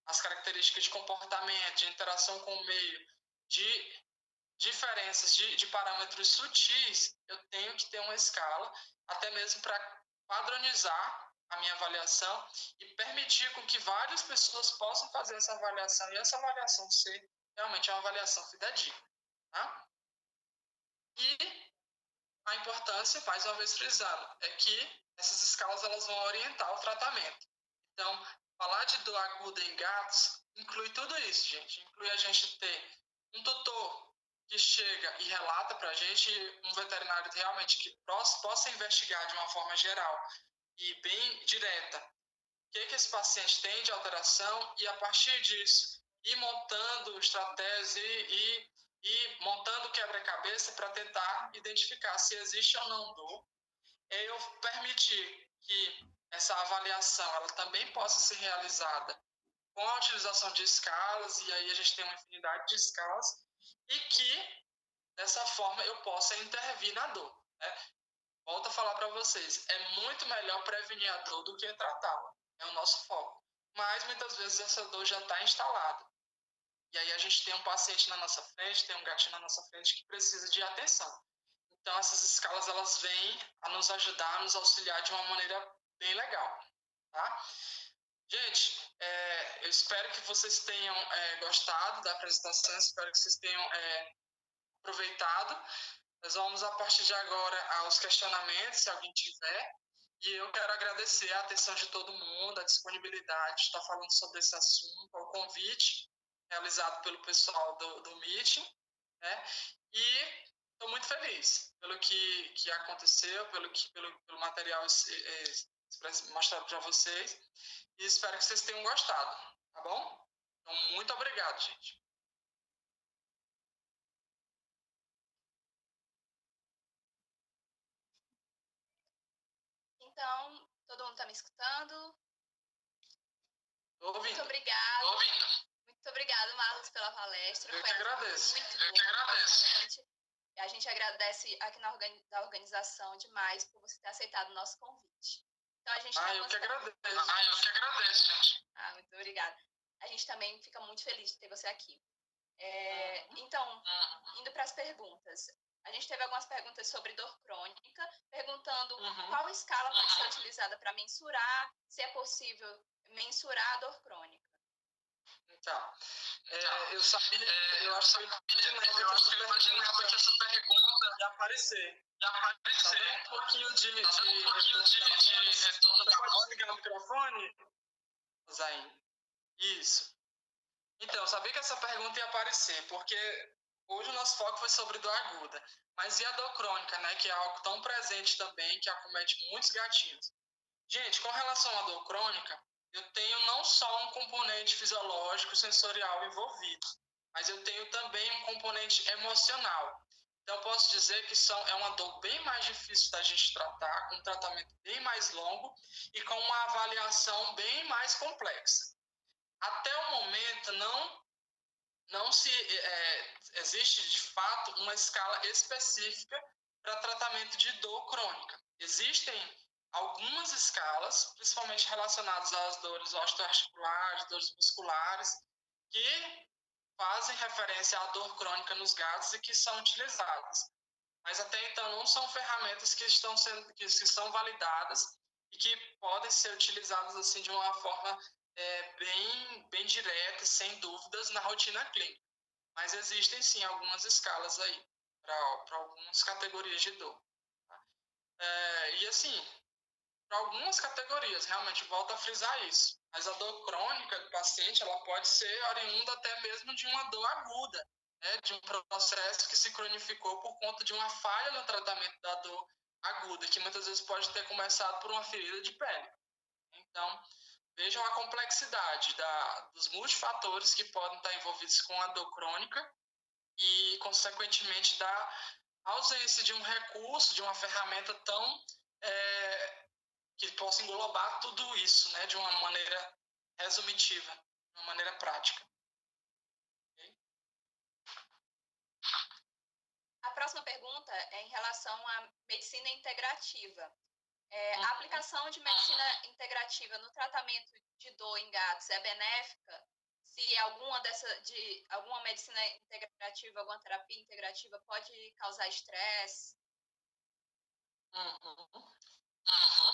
as características de comportamento, de interação com o meio, de diferenças de parâmetros sutis, eu tenho que ter uma escala, até mesmo para padronizar a minha avaliação e permitir com que várias pessoas possam fazer essa avaliação e essa avaliação ser realmente uma avaliação fidedigna. Tá? E a importância, mais uma vez frisando, é que essas escalas elas vão orientar o tratamento. Então, falar de dor aguda em gatos inclui tudo isso, gente. Inclui a gente ter um tutor que chega e relata para a gente, um veterinário realmente que possa investigar de uma forma geral e bem direta o que esse paciente tem de alteração e, a partir disso, ir montando estratégias e montando quebra-cabeça para tentar identificar se existe ou não dor. Eu permitir que essa avaliação ela também possa ser realizada com a utilização de escalas, e aí a gente tem uma infinidade de escalas, e que, dessa forma, eu possa intervir na dor. Né? Volto a falar para vocês, é muito melhor prevenir a dor do que tratá-la. É o nosso foco. Mas, muitas vezes, essa dor já está instalada. E aí a gente tem um paciente na nossa frente, tem um gatinho na nossa frente que precisa de atenção. Então, essas escalas, elas vêm a nos ajudar, a nos auxiliar de uma maneira bem legal. Tá? Gente, eu espero que vocês tenham gostado da apresentação, espero que vocês tenham aproveitado. Nós vamos, a partir de agora, aos questionamentos, se alguém tiver. E eu quero agradecer a atenção de todo mundo, a disponibilidade de estar falando sobre esse assunto, o convite realizado pelo pessoal do Meeting. Né? E estou muito feliz pelo que aconteceu, pelo material mostrado para vocês. E espero que vocês tenham gostado, tá bom? Então, muito obrigado, gente. Então, todo mundo está me escutando? Tô ouvindo. Muito obrigada. Tô ouvindo. Muito obrigada, Marlos, pela palestra. Eu que agradeço. Eu que agradeço. A gente agradece aqui da organização demais por você ter aceitado o nosso convite. Então, a gente eu que agradeço, gente. Muito obrigada. A gente também fica muito feliz de ter você aqui. Então, indo para as perguntas. A gente teve algumas perguntas sobre dor crônica, perguntando qual escala pode ser utilizada para mensurar, se é possível mensurar a dor crônica. Então, eu acho que eu imaginava que essa pergunta ia aparecer. Tá dando um pouquinho de retorno da voz. Pode ligar o microfone, Zayn? Isso. Então, eu sabia que essa pergunta ia aparecer, porque hoje o nosso foco foi sobre dor aguda. Mas e a dor crônica, né? Que é algo tão presente também, que acomete muitos gatinhos. Gente, com relação à dor crônica, eu tenho não só um componente fisiológico, sensorial envolvido, mas eu tenho também um componente emocional. Então, posso dizer que é uma dor bem mais difícil da gente tratar, com um tratamento bem mais longo e com uma avaliação bem mais complexa. Até o momento, não se existe, de fato, uma escala específica para tratamento de dor crônica. Existem algumas escalas, principalmente relacionadas às dores osteoarticulares, dores musculares, que fazem referência à dor crônica nos gatos e que são utilizadas. Mas até então não são ferramentas que são validadas e que podem ser utilizadas assim de uma forma bem direta, sem dúvidas, na rotina clínica. Mas existem sim algumas escalas aí para algumas categorias de dor. Tá? E assim, para algumas categorias, realmente, volto a frisar isso. Mas a dor crônica do paciente, ela pode ser oriunda até mesmo de uma dor aguda, né, de um processo que se cronificou por conta de uma falha no tratamento da dor aguda, que muitas vezes pode ter começado por uma ferida de pele. Então, vejam a complexidade dos multifatores que podem estar envolvidos com a dor crônica e, consequentemente, da ausência de um recurso, de uma ferramenta tão que possa englobar tudo isso, né, de uma maneira resumitiva, de uma maneira prática. Okay? A próxima pergunta é em relação à medicina integrativa. A aplicação de medicina integrativa no tratamento de dor em gatos é benéfica? Se alguma medicina integrativa, alguma terapia integrativa pode causar estresse?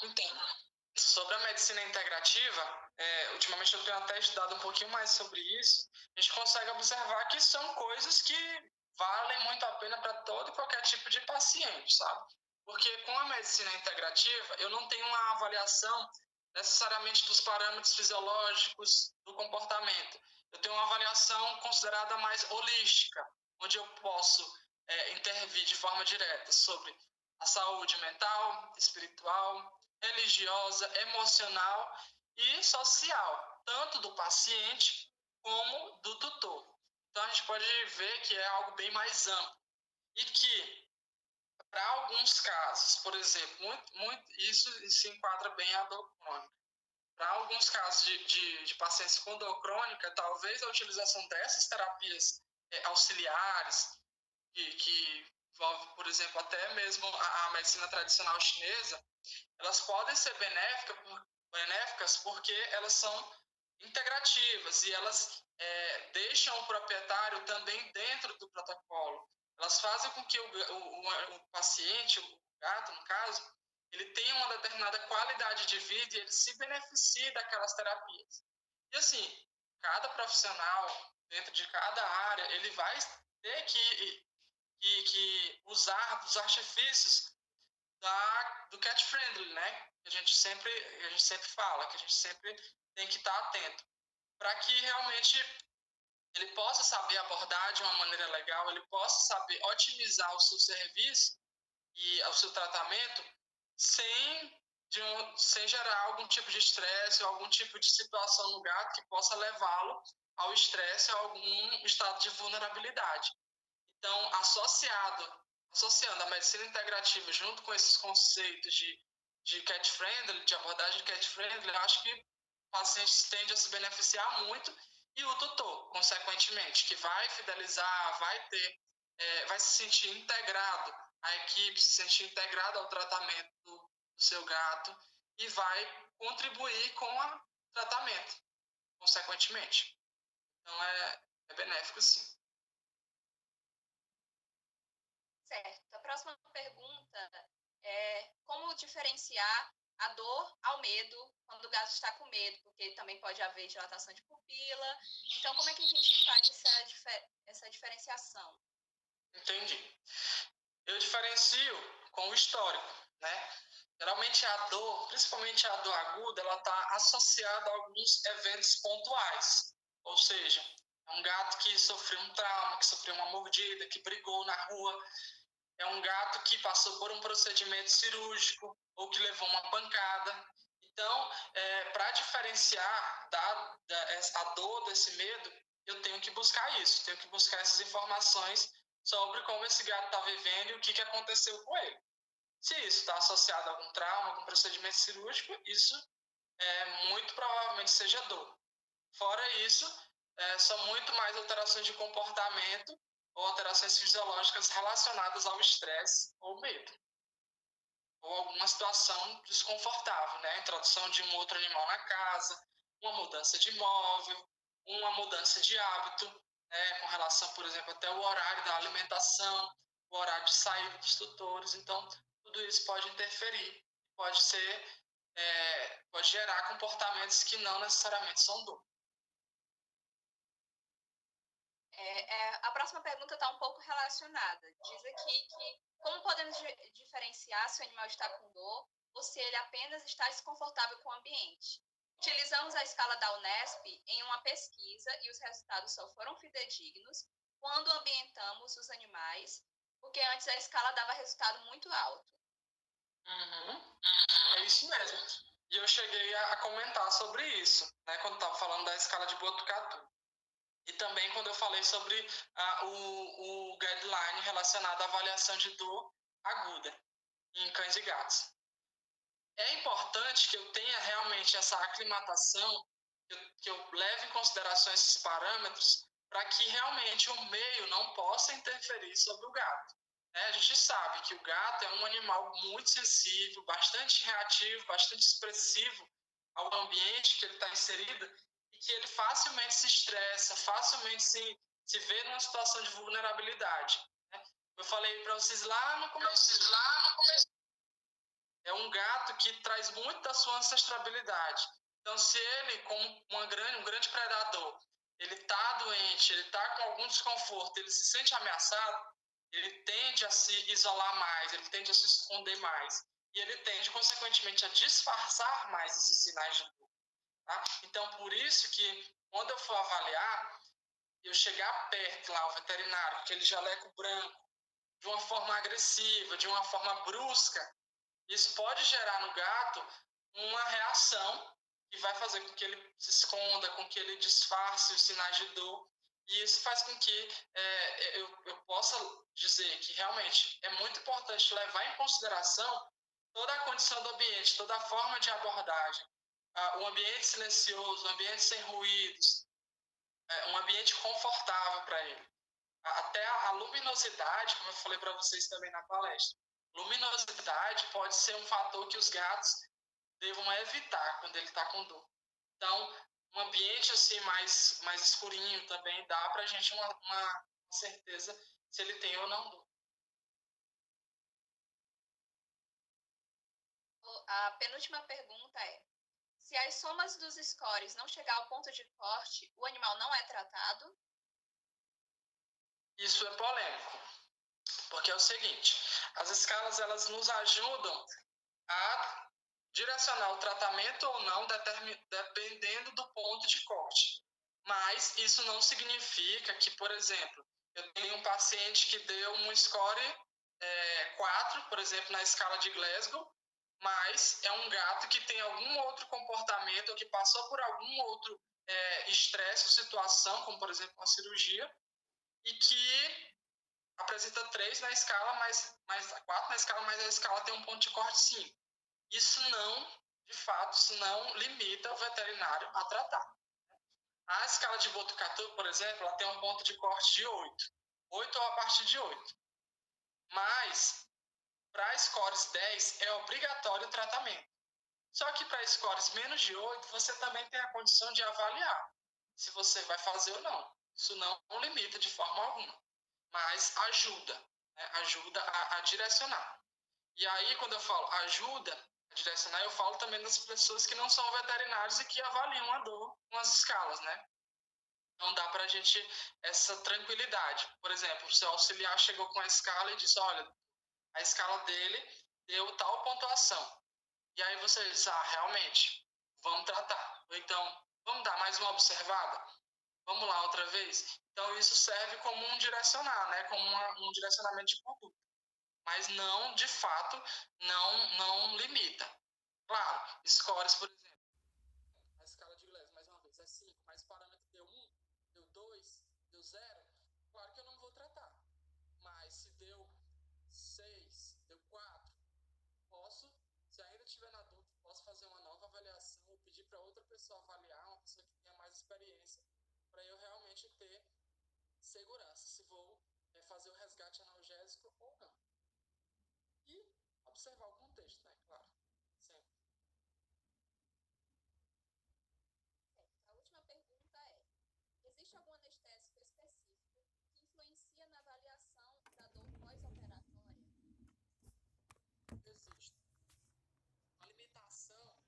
Então, sobre a medicina integrativa, ultimamente eu tenho até estudado um pouquinho mais sobre isso, a gente consegue observar que são coisas que valem muito a pena para todo e qualquer tipo de paciente, sabe? Porque com a medicina integrativa, eu não tenho uma avaliação necessariamente dos parâmetros fisiológicos do comportamento. Eu tenho uma avaliação considerada mais holística, onde eu posso intervir de forma direta sobre a saúde mental, espiritual, religiosa, emocional e social, tanto do paciente como do tutor. Então a gente pode ver que é algo bem mais amplo e que, para alguns casos, por exemplo, isso se enquadra bem à dor crônica. Para alguns casos de pacientes com dor crônica, talvez a utilização dessas terapias auxiliares, que envolve, por exemplo, até mesmo a medicina tradicional chinesa, elas podem ser benéficas porque elas são integrativas e elas deixam o proprietário também dentro do protocolo. Elas fazem com que o paciente, o gato no caso, ele tenha uma determinada qualidade de vida e ele se beneficie daquelas terapias. E assim, cada profissional, dentro de cada área, ele vai ter que usar os artifícios do cat friendly, né? Que a gente sempre fala, que a gente sempre tem que estar atento, para que realmente ele possa saber abordar de uma maneira legal, ele possa saber otimizar o seu serviço e o seu tratamento sem gerar algum tipo de estresse ou algum tipo de situação no gato que possa levá-lo ao estresse ou a algum estado de vulnerabilidade. Então, associando a medicina integrativa junto com esses conceitos de cat friendly, de abordagem cat friendly, eu acho que o paciente tende a se beneficiar muito e o tutor, consequentemente, que vai fidelizar, vai se sentir integrado à equipe, se sentir integrado ao tratamento do seu gato e vai contribuir com o tratamento, consequentemente. Então, é benéfico, sim. Certo. A próxima pergunta é como diferenciar a dor ao medo quando o gato está com medo, porque também pode haver dilatação de pupila. Então, como é que a gente faz essa diferenciação? Entendi. Eu diferencio com o histórico, né? Geralmente a dor, principalmente a dor aguda, ela está associada a alguns eventos pontuais. Ou seja, é um gato que sofreu um trauma, que sofreu uma mordida, que brigou na rua. É um gato que passou por um procedimento cirúrgico ou que levou uma pancada. Então, para diferenciar a dor desse medo, eu tenho que buscar isso, tenho que buscar essas informações sobre como esse gato está vivendo e o que aconteceu com ele. Se isso está associado a algum trauma, algum procedimento cirúrgico, isso muito provavelmente seja dor. Fora isso, são muito mais alterações de comportamento ou alterações fisiológicas relacionadas ao estresse ou medo, ou alguma situação desconfortável, né? A introdução de um outro animal na casa, uma mudança de imóvel, uma mudança de hábito, né? Com relação, por exemplo, até o horário da alimentação, o horário de saída dos tutores. Então, tudo isso pode interferir, pode gerar comportamentos que não necessariamente são dor. A próxima pergunta está um pouco relacionada. Diz aqui que como podemos diferenciar se o animal está com dor ou se ele apenas está desconfortável com o ambiente. Utilizamos a escala da Unesp em uma pesquisa e os resultados só foram fidedignos quando ambientamos os animais, porque antes a escala dava resultado muito alto. Uhum. É isso mesmo. E eu cheguei a comentar sobre isso, né, quando estava falando da escala de Botucatu. E também quando eu falei sobre o guideline relacionado à avaliação de dor aguda em cães e gatos. É importante que eu tenha realmente essa aclimatação, que eu leve em consideração esses parâmetros, para que realmente o meio não possa interferir sobre o gato. A gente sabe que o gato é um animal muito sensível, bastante reativo, bastante expressivo ao ambiente que ele está inserido e que ele facilmente se estressa, facilmente se vê numa situação de vulnerabilidade. Eu falei para vocês lá no começo. É um gato que traz muito da sua ancestralidade. Então, se ele, como um grande predador, ele está doente, ele está com algum desconforto, ele se sente ameaçado, ele tende a se isolar mais, ele tende a se esconder mais. E ele tende, consequentemente, a disfarçar mais esses sinais de dor. Tá? Então, por isso que, quando eu for avaliar, eu chegar perto lá, o veterinário, aquele jaleco branco, de uma forma agressiva, de uma forma brusca, isso pode gerar no gato uma reação que vai fazer com que ele se esconda, com que ele disfarce os sinais de dor. E isso faz com que eu possa dizer que realmente é muito importante levar em consideração toda a condição do ambiente, toda a forma de abordagem. Um ambiente silencioso, um ambiente sem ruídos, um ambiente confortável para ele. Até a luminosidade, como eu falei para vocês também na palestra, luminosidade pode ser um fator que os gatos devam evitar quando ele está com dor. Então, um ambiente assim mais escurinho também dá para a gente uma certeza se ele tem ou não dor. A penúltima pergunta é: se as somas dos scores não chegar ao ponto de corte, o animal não é tratado? Isso é polêmico, porque é o seguinte, as escalas elas nos ajudam a direcionar o tratamento ou não dependendo do ponto de corte. Mas isso não significa que, por exemplo, eu tenho um paciente que deu um score 4, por exemplo, na escala de Glasgow, mas é um gato que tem algum outro comportamento ou que passou por algum outro estresse ou situação, como por exemplo uma cirurgia, e que apresenta 3 na escala, mais 4 na escala, mas a escala tem um ponto de corte 5. Isso não, de fato, isso não limita o veterinário a tratar. A escala de Botucatu, por exemplo, ela tem um ponto de corte de 8. 8 ou a partir de 8. Mas, para scores 10, é obrigatório o tratamento. Só que para scores menos de 8, você também tem a condição de avaliar se você vai fazer ou não. Isso não limita de forma alguma, mas ajuda, né? Ajuda a direcionar. E aí, quando eu falo ajuda a direcionar, eu falo também das pessoas que não são veterinários e que avaliam a dor com as escalas, né? Então dá pra gente essa tranquilidade. Por exemplo, o seu auxiliar chegou com a escala e disse, olha, a escala dele deu tal pontuação. E aí você diz, realmente, vamos tratar. Ou então, vamos dar mais uma observada? Vamos lá outra vez? Então isso serve como um direcionar, né? Como um direcionamento de conduta. Mas não, de fato, não limita. Claro, scores, por exemplo, a escala de Glasgow, mais uma vez, é 5, mas o parâmetro deu 1, deu 2, deu 0, claro que eu não vou tratar. Mas se deu 6, deu 4, posso, se ainda estiver na dúvida, posso fazer uma nova avaliação ou pedir para outra pessoa avaliar, uma pessoa que tenha mais experiência, para eu realmente ter segurança se vou fazer o resgate analgésico ou não. E observar o contexto, né? Claro. Sempre. A última pergunta é: existe algum anestésico específico que influencia na avaliação da dor pós-operatória? Existe. A limitação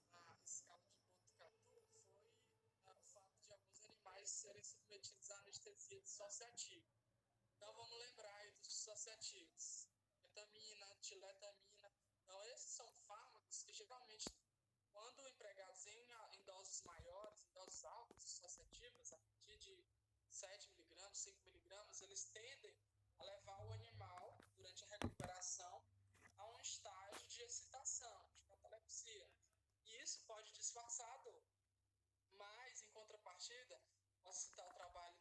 na escala de Botucatu foi o fato de alguns animais serem submetidos à anestesia dissociativa. Então vamos lembrar aí dos dissociativos. Ketamina, tiletamina. Então esses são fármacos geralmente, quando empregados em doses maiores, em doses altas, associativas, a partir de 7 miligramas, 5 miligramas, eles tendem a levar o animal, durante a recuperação, a um estágio de excitação, de catalepsia. E isso pode disfarçar a dor. Mas, em contrapartida, posso citar o trabalho